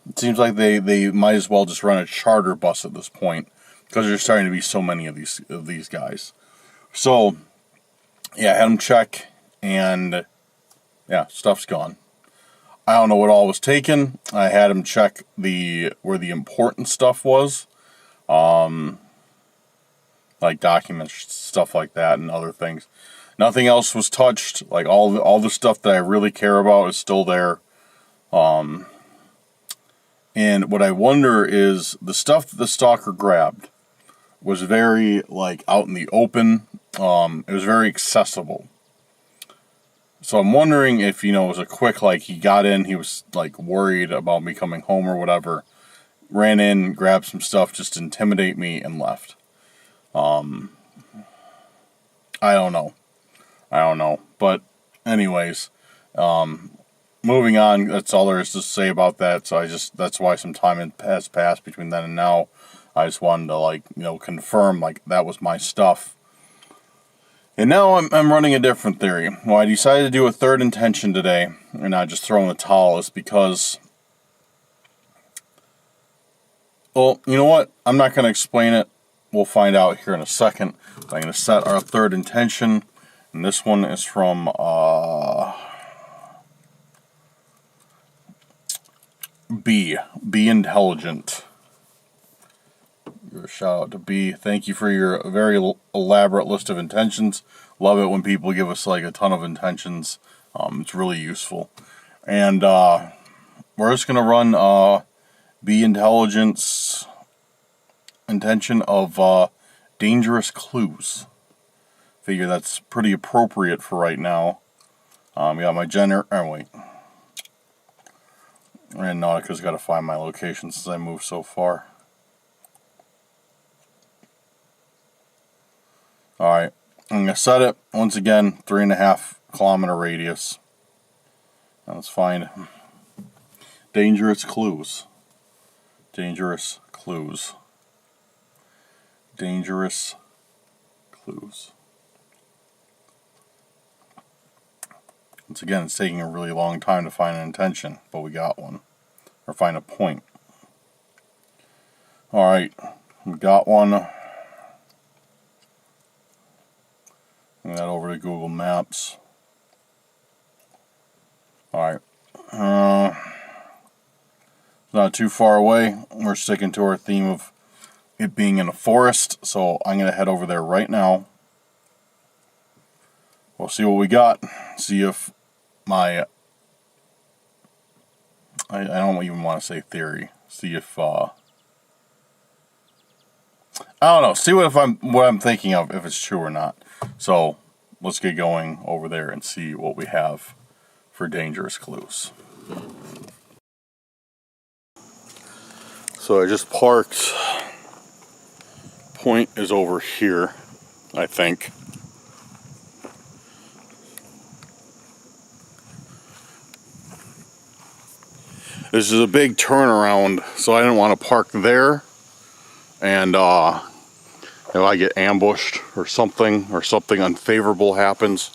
It seems like they might as well just run a charter bus at this point, because there's starting to be so many of these guys. So yeah, I had them check, and yeah, stuff's gone. I don't know what all was taken. I had him check where the important stuff was, like documents, stuff like that, and other things. Nothing else was touched. Like all the stuff that I really care about is still there. And what I wonder is the stuff that the stalker grabbed was very out in the open. It was very accessible. So I'm wondering if, it was a quick, he got in, he was, worried about me coming home or whatever, ran in, grabbed some stuff just to intimidate me, and left. I don't know. But, anyways, moving on, that's all there is to say about that, so that's why some time has passed between then and now. I just wanted to, confirm, that was my stuff. And now I'm running a different theory. Why I decided to do a third intention today and not just throw in the towel is because, well, you know what? I'm not going to explain it. We'll find out here in a second. I'm going to set our third intention, and this one is from B Intelligent. Your shout out to B. Thank you for your very elaborate list of intentions. Love it when people give us a ton of intentions. It's really useful. And we're just gonna run B Intelligent's intention of dangerous clues. Figure that's pretty appropriate for right now. Got my Randonnautica's got to find my location since I moved so far. Alright, I'm going to set it, once again, 3.5 kilometer radius. Now let's find dangerous clues. Dangerous clues. Dangerous clues. Once again, it's taking a really long time to find an intention, but we got one. Or find a point. Alright, we got one. Bring that over to Google Maps. Alright. Not too far away. We're sticking to our theme of it being in a forest, so I'm going to head over there right now. We'll see what we got. See if my I don't even want to say theory. See if I don't know. See what I'm thinking of, if it's true or not. So let's get going over there and see what we have for dangerous clues. So I just parked. Point is over here, I think. This is a big turnaround, so I didn't want to park there. And if I get ambushed or something unfavorable happens,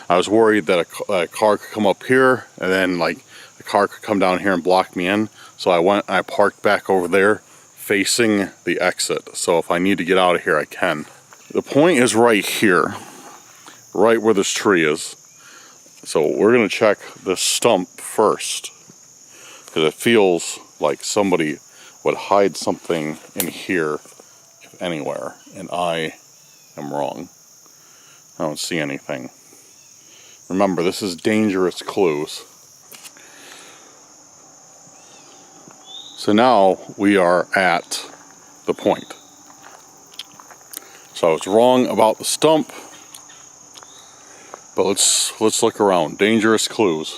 I was worried that a car could come up here, and then like a car could come down here and block me in. So I went and I parked back over there, facing the exit. So if I need to get out of here, I can. The point is right here, right where this tree is. So we're gonna check this stump first, because it feels like somebody would hide something in here, if anywhere, and I am wrong. I don't see anything. Remember, this is dangerous clues. So now we are at the point. So I was wrong about the stump, but let's look around. Dangerous clues.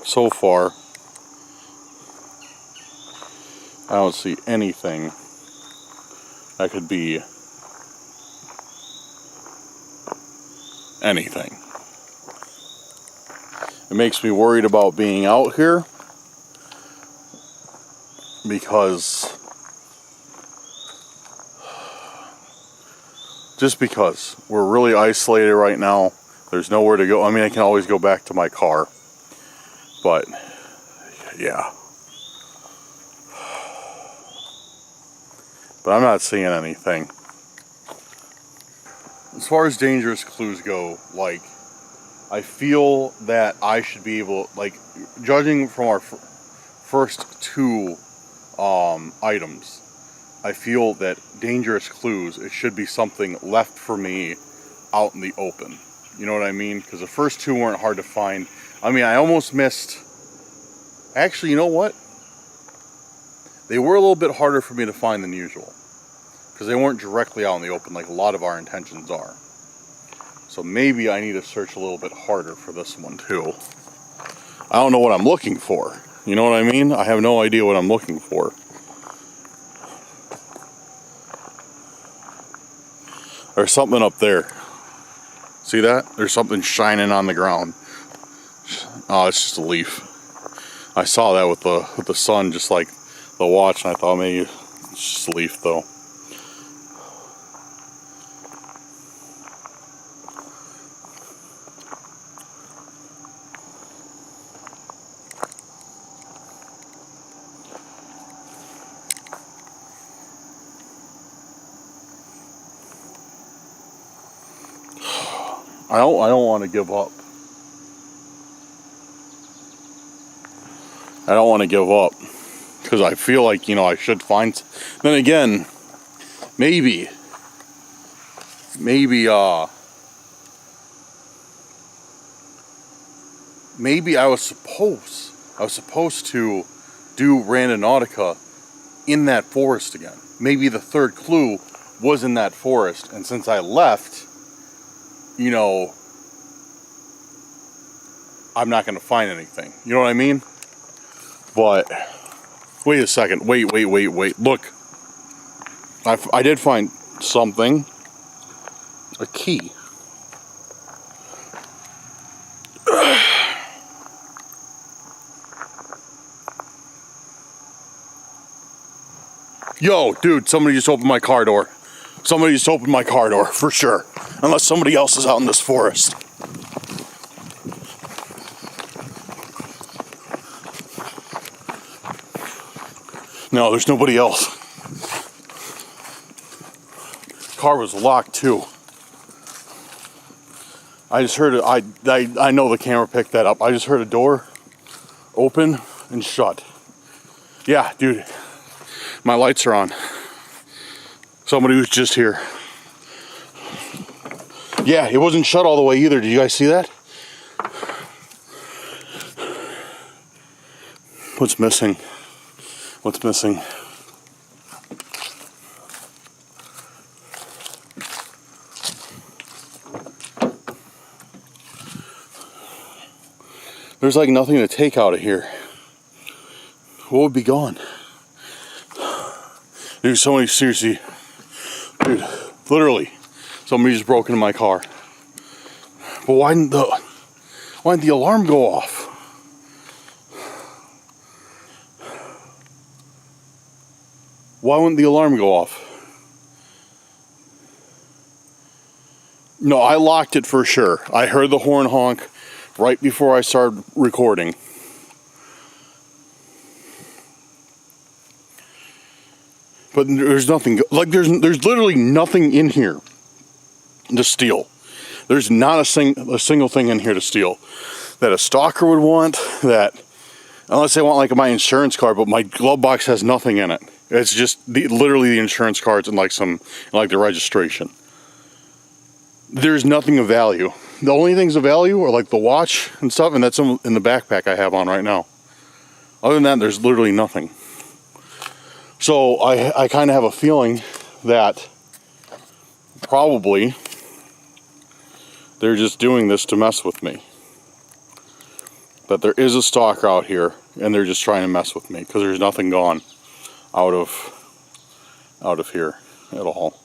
So far, I don't see anything that could be anything. It makes me worried about being out here, because we're really isolated right now. There's nowhere to go. I mean, I can always go back to my car. But, yeah. But I'm not seeing anything. As far as dangerous clues go, like, I feel that I should be able, like, judging from our first two items, I feel that dangerous clues, it should be something left for me out in the open. You know what I mean? Because the first two weren't hard to find. I mean, I almost missed... Actually, you know what? They were a little bit harder for me to find than usual, because they weren't directly out in the open like a lot of our intentions are. So maybe I need to search a little bit harder for this one too. I don't know what I'm looking for. You know what I mean? I have no idea what I'm looking for. There's something up there. See that? There's something shining on the ground. Oh, it's just a leaf. I saw that with the sun, just like the watch, and I thought maybe it's just a leaf though. I don't want to give up. I don't want to give up, because I feel like, you know, I should find. Then again, maybe I was supposed to do Randonautica in that forest again. Maybe the third clue was in that forest, and since I left, you know, I'm not going to find anything. You know what I mean? But wait a second. Wait. Look. I did find something. A key. Yo, dude, somebody just opened my car door. Somebody just opened my car door, for sure. Unless somebody else is out in this forest. No, there's nobody else. Car was locked too. I just heard it. I know the camera picked that up. I just heard a door open and shut. Yeah, dude. My lights are on. Somebody was just here. Yeah, it wasn't shut all the way either. Did you guys see that? What's missing? What's missing? There's like nothing to take out of here. What would be gone? Dude, somebody seriously, dude, literally, somebody just broke into my car. But why didn't the alarm go off? Why wouldn't the alarm go off? No, I locked it for sure. I heard the horn honk right before I started recording. But there's nothing, like there's literally nothing in here to steal. There's not a single thing in here to steal that a stalker would want, that unless they want like my insurance card, but my glove box has nothing in it. It's just literally the insurance cards and like the registration. There's nothing of value. The only things of value are like the watch and stuff, and that's in the backpack I have on right now. Other than that, there's literally nothing. So I kind of have a feeling that probably they're just doing this to mess with me. That there is a stalker out here and they're just trying to mess with me because there's nothing gone out of here at all.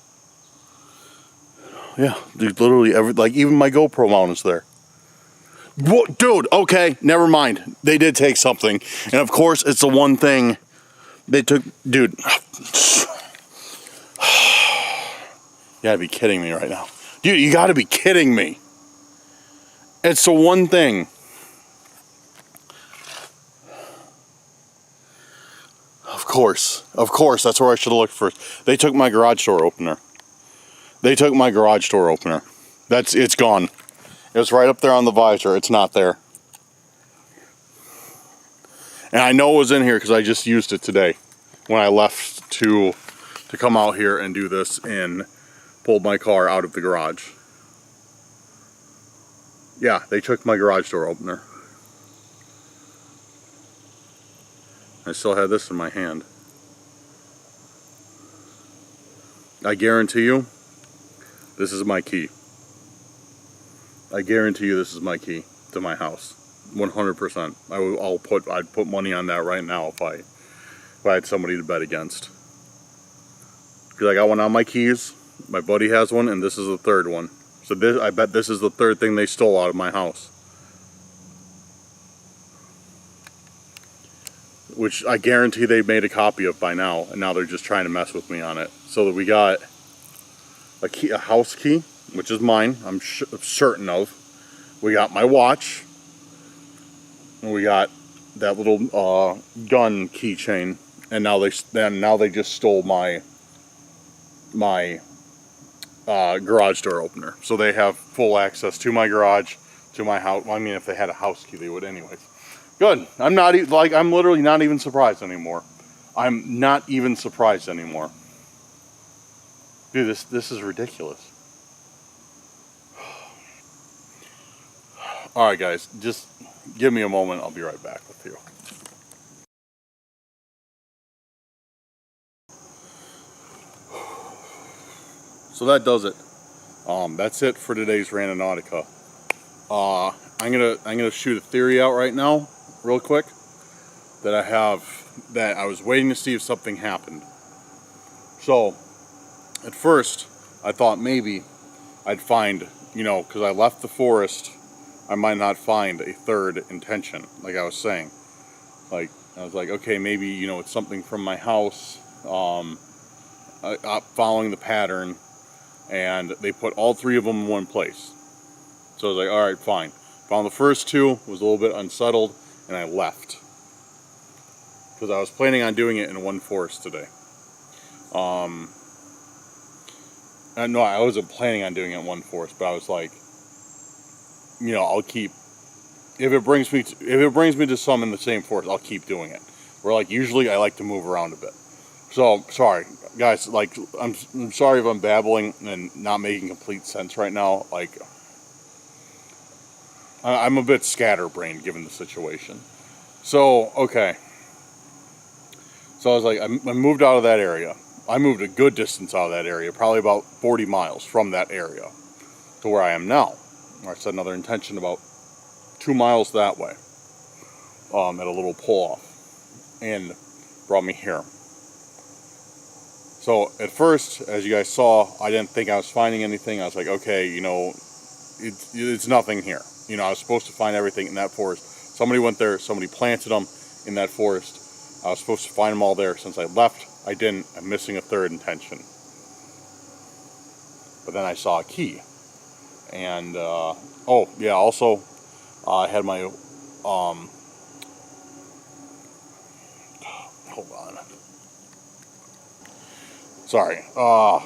Yeah, dude, literally like even my GoPro mount is there. What, dude, okay, never mind. They did take something. And of course, it's the one thing they took. Dude. You gotta be kidding me right now. Dude, you gotta be kidding me. It's the one thing. Of course, that's where I should have looked first. They took my garage door opener. It's gone. It was right up there on the visor. It's not there. And I know it was in here because I just used it today when I left to come out here and do this and pulled my car out of the garage. Yeah, they took my garage door opener. I still had this in my hand. I guarantee you, this is my key. I guarantee you this is my key to my house. 100%. I'd put money on that right now if I had somebody to bet against. Because I got one on my keys, my buddy has one, and this is the third one. So I bet this is the third thing they stole out of my house. Which I guarantee they made a copy of by now, and now they're just trying to mess with me on it. So that we got a house key, which is mine, I'm certain of. We got my watch, and we got that little gun keychain, and now they just stole my garage door opener. So they have full access to my garage, to my house. Well, I mean, if they had a house key, they would anyways. Good. I'm literally not even surprised anymore. I'm not even surprised anymore. Dude, this is ridiculous. Alright guys, just give me a moment, I'll be right back with you. So that does it. That's it for today's Randonautica. I'm gonna shoot a theory out right now, real quick, that I was waiting to see if something happened. So, at first, I thought maybe I'd find, because I left the forest, I might not find a third intention, like I was saying. Like, I was like, okay, maybe, it's something from my house, following the pattern, and they put all three of them in one place. So I was like, alright, fine. Found the first two, was a little bit unsettled, and I left. Because I was planning on doing it in one forest today. No, I wasn't planning on doing it in one forest, but I was like, I'll keep, if it brings me to some in the same forest, I'll keep doing it. Where like usually I like to move around a bit. So, sorry, guys, like, I'm sorry if I'm babbling and not making complete sense right now. Like, I'm a bit scatterbrained given the situation. So, okay. So I was like, I moved out of that area. I moved a good distance out of that area, probably about 40 miles from that area to where I am now. I set another intention about 2 miles that way, at a little pull-off, and brought me here. So at first, as you guys saw, I didn't think I was finding anything. I was like, okay, you know, it's nothing here. You know, I was supposed to find everything in that forest. Somebody went there, somebody planted them in that forest. I was supposed to find them all there. Since I left, I didn't. I'm missing a third intention. But then I saw a key. And, oh, yeah, also, I had my, hold on. Sorry. Well,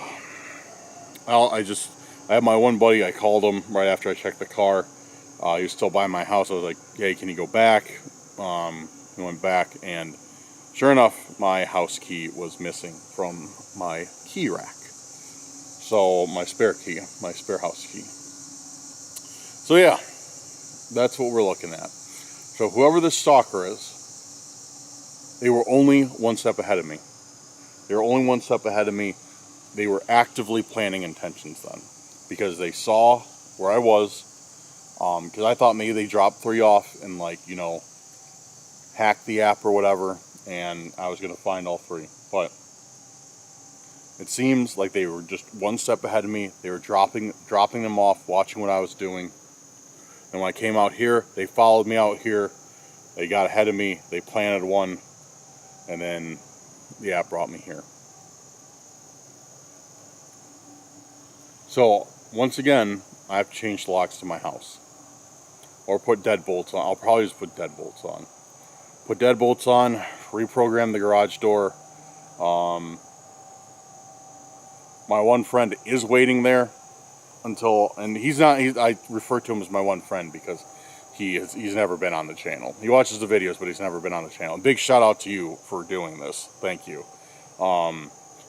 I had my one buddy, I called him right after I checked the car. He was still by my house. I was like, hey, can you go back? He went back, and sure enough, my house key was missing from my key rack. So, my spare key, my spare house key. So yeah, that's what we're looking at. So whoever this stalker is, they were only one step ahead of me. They were only one step ahead of me. They were actively planning intentions then, because they saw where I was. Because I thought maybe they dropped 3 off and, like, you know, hacked the app or whatever, and I was going to find all 3. But it seems like they were just one step ahead of me. They were dropping them off, watching what I was doing. And when I came out here, they followed me out here. They got ahead of me. They planted one, and then the app brought me here. So once again, I have to change the locks to my house, or put deadbolts on. I'll probably just put deadbolts on. Put deadbolts on. Reprogram the garage door. My one friend is waiting there until, and he's not. I refer to him as my one friend because he's never been on the channel. He watches the videos, but he's never been on the channel. Big shout out to you for doing this. Thank you.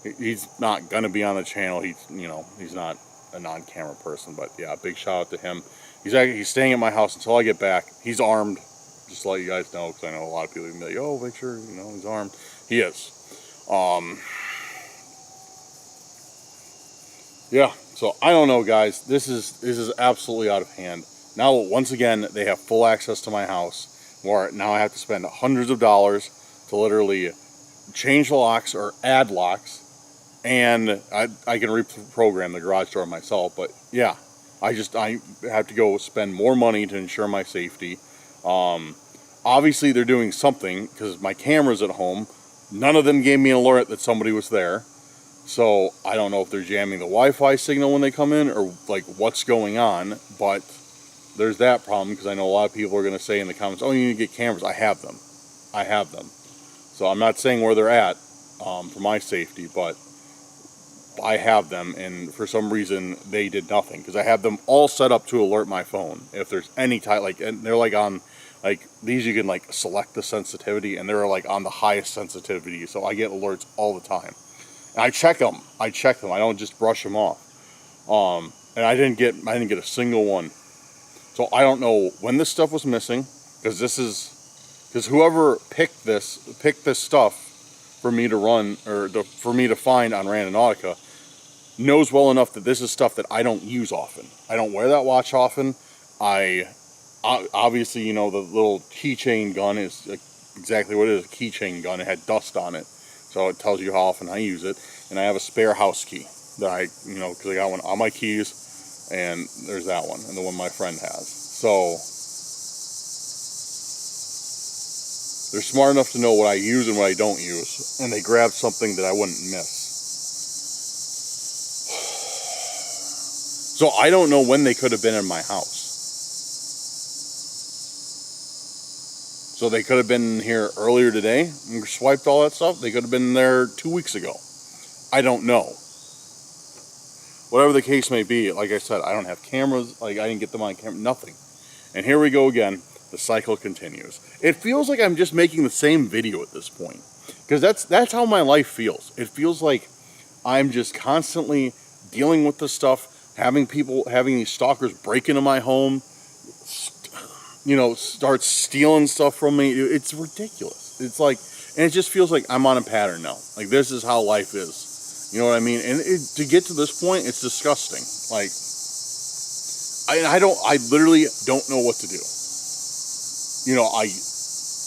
He's not gonna be on the channel. He's not a non-camera person, but yeah, big shout out to him. He's staying at my house until I get back. He's armed, just to let you guys know, because I know a lot of people can be like, oh, make sure he's armed. He is. Yeah. So I don't know, guys. This is absolutely out of hand. Now, once again, they have full access to my house, where now I have to spend hundreds of dollars to literally change locks or add locks, and I can reprogram the garage door myself. But yeah, I have to go spend more money to ensure my safety. Obviously, they're doing something because my camera's at home. None of them gave me an alert that somebody was there. So I don't know if they're jamming the Wi-Fi signal when they come in, or like what's going on. But there's that problem, because I know a lot of people are going to say in the comments, oh, you need to get cameras. I have them. So I'm not saying where they're at for my safety, but I have them, and for some reason they did nothing, because I have them all set up to alert my phone if there's any type, like, and they're like on, like, these you can like select the sensitivity, and they're like on the highest sensitivity, so I get alerts all the time. And I check them. I don't just brush them off. And I didn't get a single one. So I don't know when this stuff was missing, because whoever picked this stuff for me to run, or for me to find on Randonautica, knows well enough that this is stuff that I don't use often. I don't wear that watch often. Obviously, the little keychain gun is exactly what it is, a keychain gun. It had dust on it, so it tells you how often I use it. And I have a spare house key that because I got one on my keys, and there's that one, and the one my friend has. So they're smart enough to know what I use and what I don't use, and they grabbed something that I wouldn't miss. So I don't know when they could have been in my house. So they could have been here earlier today and swiped all that stuff. They could have been there 2 weeks ago. I don't know. Whatever the case may be, like I said, I don't have cameras. Like, I didn't get them on camera. Nothing. And here we go again. The cycle continues. It feels like I'm just making the same video at this point. Because that's how my life feels. It feels like I'm just constantly dealing with this stuff, having these stalkers break into my home, start stealing stuff from me. It's ridiculous. It's like, and it just feels like I'm on a pattern now. Like, this is how life is. You know what I mean? And to get to this point, it's disgusting. Like, I literally don't know what to do. I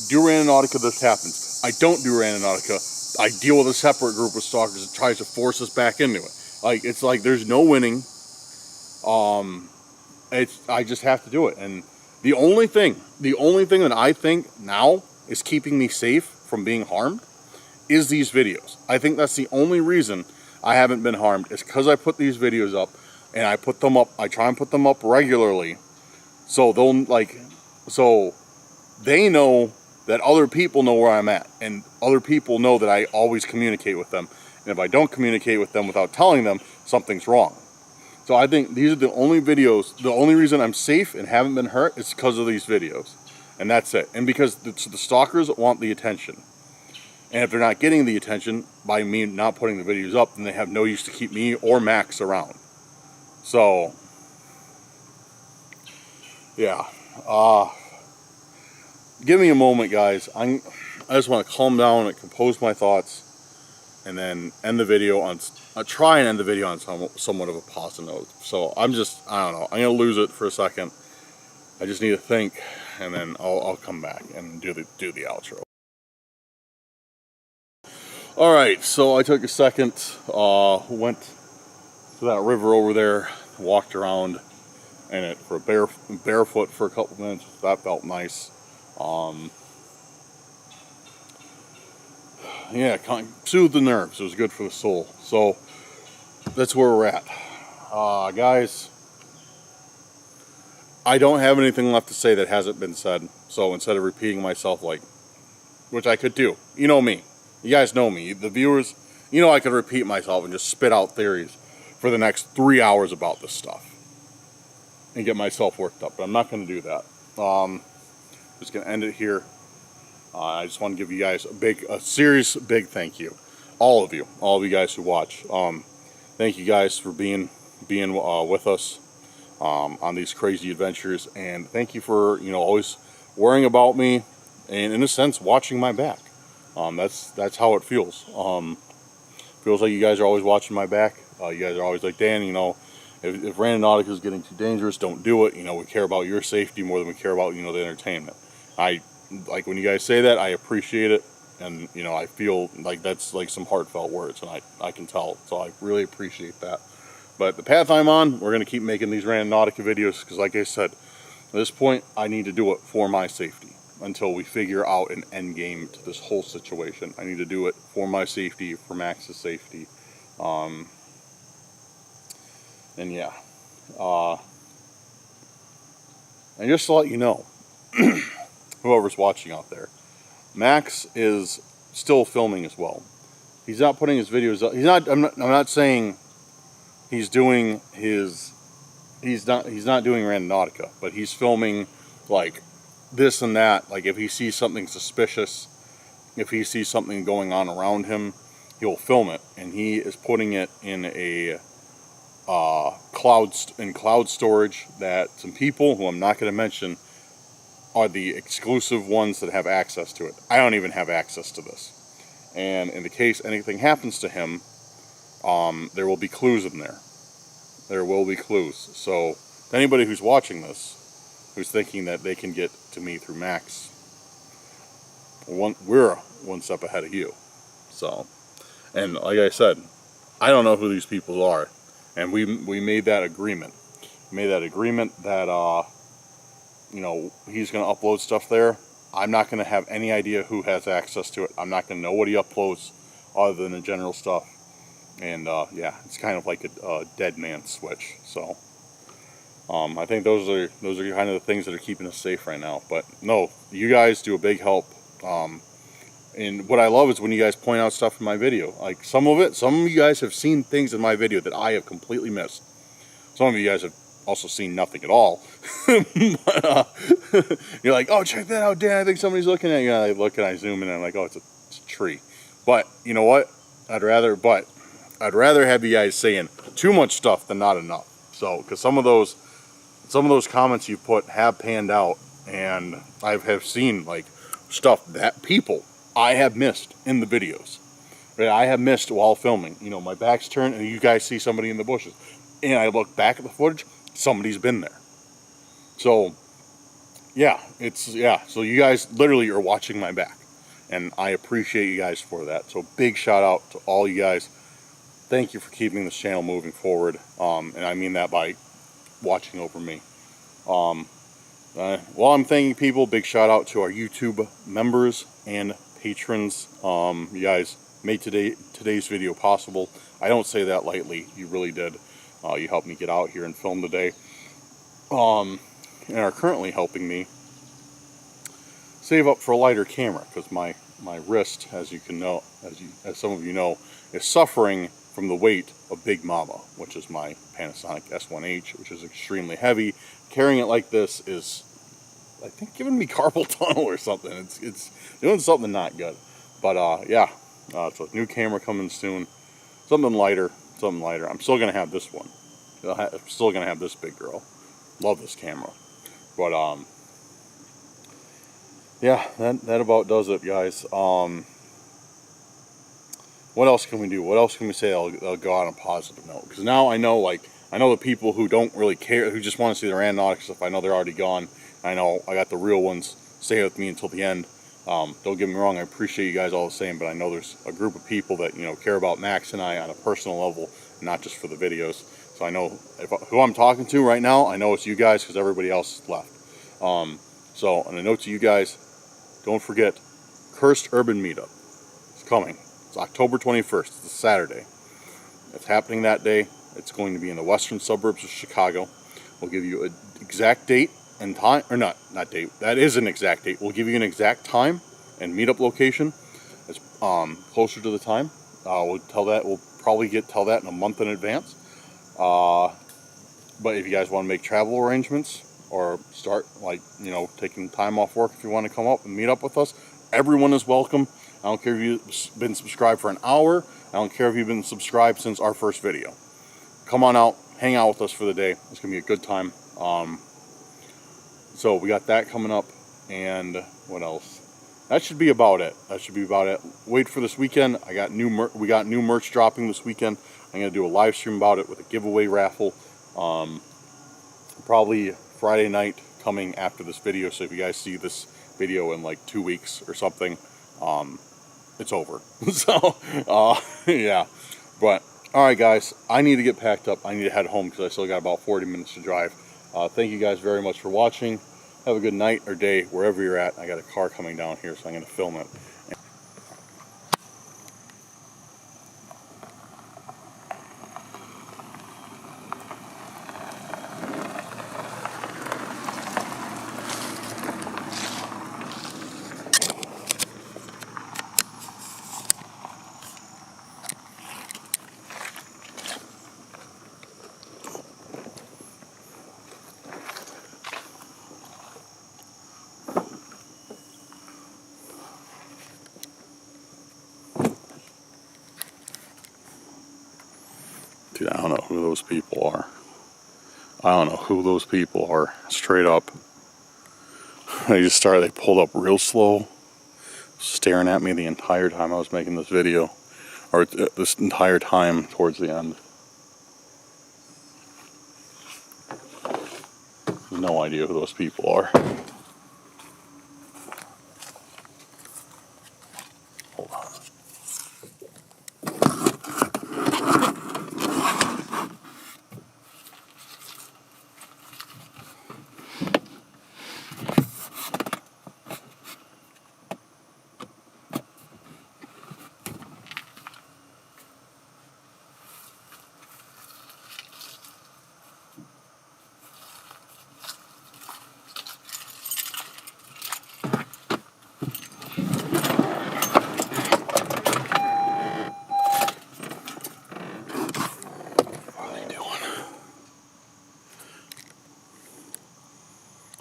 do Randonautica, this happens. I don't do Randonautica. I deal with a separate group of stalkers that tries to force us back into it. Like, it's like there's no winning. I just have to do it. And the only thing that I think now is keeping me safe from being harmed is these videos. I think that's the only reason I haven't been harmed, is because I put these videos up, and I try and put them up regularly, so they know that other people know where I'm at, and other people know that I always communicate with them. And if I don't communicate with them without telling them, something's wrong. So I think these are the only videos, the only reason I'm safe and haven't been hurt is because of these videos. And that's it. And because the stalkers want the attention. And if they're not getting the attention by me not putting the videos up, then they have no use to keep me or Max around. So, yeah. Give me a moment, guys. I just want to calm down and compose my thoughts, and then end the video on. Try and end the video on somewhat of a positive note. So I don't know. I'm gonna lose it for a second. I just need to think, and then I'll come back and do the outro. All right. So I took a second. Went to that river over there, walked around in it for barefoot for a couple minutes. That felt nice. Yeah, kind of soothed the nerves. It was good for the soul. So that's where we're at. Guys, I don't have anything left to say that hasn't been said. So instead of repeating myself, which I could do, you know me. You guys know me. The viewers, I could repeat myself and just spit out theories for the next 3 hours about this stuff and get myself worked up. But I'm not going to do that. Just going to end it here. I just want to give you guys a serious big thank you. All of you guys who watch. Thank you guys for being with us on these crazy adventures, and thank you for always worrying about me and, in a sense, watching my back. That's how it feels. Feels like you guys are always watching my back. You guys are always like, Dan, if Randonautica is getting too dangerous, don't do it. We care about your safety more than we care about the entertainment. Like when you guys say that, I appreciate it, and I feel like that's like some heartfelt words, and I can tell, so I really appreciate that. But the path I'm on, we're going to keep making these Randonautica videos, because like I said, at this point, I need to do it for my safety until we figure out an end game to this whole situation. I need to do it for my safety, for Max's safety, and yeah, and just to let you know, whoever's watching out there, Max is still filming as well. He's not putting his videos up. I'm not saying he's doing his. He's not doing Randonautica, but he's filming like this and that. Like if he sees something suspicious, if he sees something going on around him, he'll film it, and he is putting it in a cloud storage that some people who I'm not going to mention are the exclusive ones that have access to it. I don't even have access to this. And in the case anything happens to him, there will be clues in there. There will be clues. So anybody who's watching this, who's thinking that they can get to me through Max, we're one step ahead of you. So, and like I said, I don't know who these people are. And we made that agreement. We made that agreement that he's going to upload stuff there. I'm not going to have any idea who has access to it. I'm not going to know what he uploads other than the general stuff. And yeah, it's kind of like a dead man switch. So I think those are kind of the things that are keeping us safe right now. But no, you guys do a big help. And what I love is when you guys point out stuff in my video. Like some of you guys have seen things in my video that I have completely missed. Some of you guys have also seen nothing at all. But, you're like, oh, check that out, Dan. I think somebody's looking at you. And I look and I zoom in and I'm like, oh, it's a tree. But you know what? I'd rather have you guys saying too much stuff than not enough. So, because some of those comments you put have panned out, and I have seen like stuff that people I have missed in the videos. Right? I have missed while filming. You know, my back's turned and you guys see somebody in the bushes. And I look back at the footage, somebody's been there. So, yeah, so you guys literally are watching my back. And I appreciate you guys for that. So big shout out to all you guys. Thank you for keeping this channel moving forward. And I mean that by watching over me. While I'm thanking people, big shout out to our YouTube members and patrons. You guys made today's video possible. I don't say that lightly. You really did. You helped me get out here and film today. And are currently helping me save up for a lighter camera, because my wrist, as you can know, as some of you know, is suffering from the weight of Big Mama, which is my Panasonic S1H, which is extremely heavy. Carrying it like this is, I think, giving me carpal tunnel or something. It's doing something not good. But yeah, so new camera coming soon. Something lighter. I'm still gonna have this one. I'm still gonna have this big girl. Love this camera. But yeah, that about does it, guys. What else can we do? What else can we say? I'll go on a positive note, because now I know the people who don't really care, who just want to see the Randonautica stuff. I know they're already gone. I know I got the real ones stay with me until the end. Don't get me wrong, I appreciate you guys all the same, but I know there's a group of people that, you know, care about Max and I on a personal level, not just for the videos. So I know who I'm talking to right now. I know it's you guys, because everybody else is left. So on a note to you guys, don't forget, Cursed Urban Meetup. It's coming. It's October 21st. It's a Saturday. It's happening that day. It's going to be in the western suburbs of Chicago. We'll give you an exact date and time, or not date. That is an exact date. We'll give you an exact time and meetup location. It's closer to the time. We'll probably tell that in a month in advance. But if you guys want to make travel arrangements, or start, like, you know, taking time off work, if you want to come up and meet up with us, everyone is welcome. I don't care if you've been subscribed for an hour. I don't care if you've been subscribed since our first video. Come on out, hang out with us for the day. It's gonna be a good time. So we got that coming up, and what else? That should be about it. Wait for this weekend. We got new merch dropping this weekend. I'm gonna do a live stream about it with a giveaway raffle. Probably Friday night coming after this video. So if you guys see this video in like 2 weeks or something, it's over. So yeah. But all right, guys, I need to get packed up. I need to head home because I still got about 40 minutes to drive. Thank you guys very much for watching. Have a good night or day wherever you're at. I got a car coming down here, so I'm going to film it. Dude, I don't know who those people are. Straight up. They pulled up real slow, staring at me the entire time I was making this video, or this entire time towards the end. No idea who those people are. Hold on.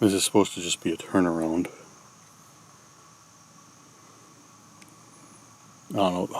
This is supposed to just be a turnaround. I don't know.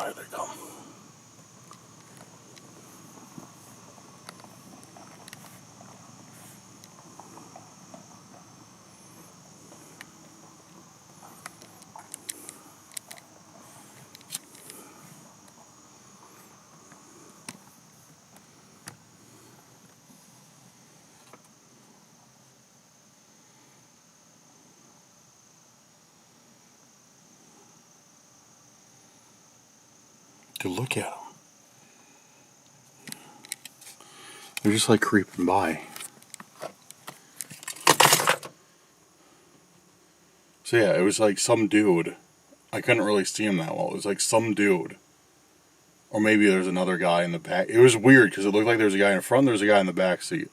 Dude, look at them. They're just like creeping by. So yeah, it was like some dude. I couldn't really see him that well. It was like some dude. Or maybe there's another guy in the back. It was weird because it looked like there was a guy in front, there was a guy in the back seat.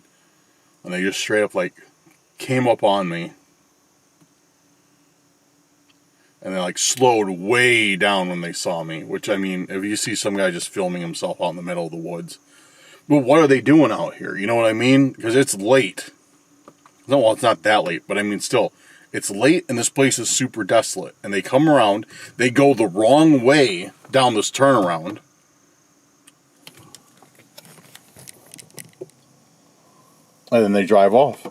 And they just straight up like came up on me. And they like slowed way down when they saw me. Which, I mean, if you see some guy just filming himself out in the middle of the woods. But what are they doing out here? You know what I mean? Because it's late. No, well, it's not that late. But I mean, still. It's late and this place is super desolate. And they come around. They go the wrong way down this turnaround. And then they drive off.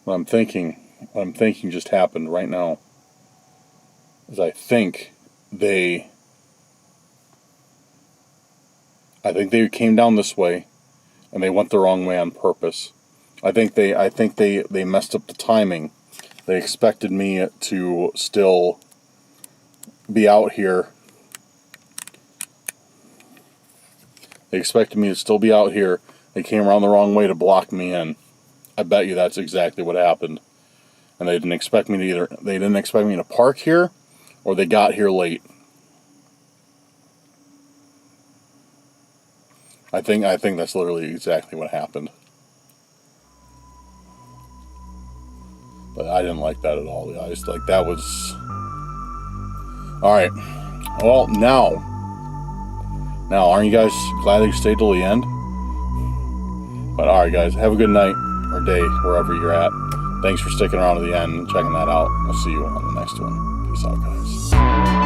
What I'm thinking just happened right now is I think they came down this way and they went the wrong way on purpose. I think they messed up the timing. They expected me to still be out here. They expected me to still be out here. They came around the wrong way to block me in. I bet you that's exactly what happened. And they didn't expect me to park here, or they got here late. I think that's literally exactly what happened. But I didn't like that at all, guys. Like, that was... Alright. Well, now, aren't you guys glad that you stayed till the end? But alright, guys, have a good night or day, wherever you're at. Thanks for sticking around to the end and checking that out. I'll see you on the next one. Peace out, guys.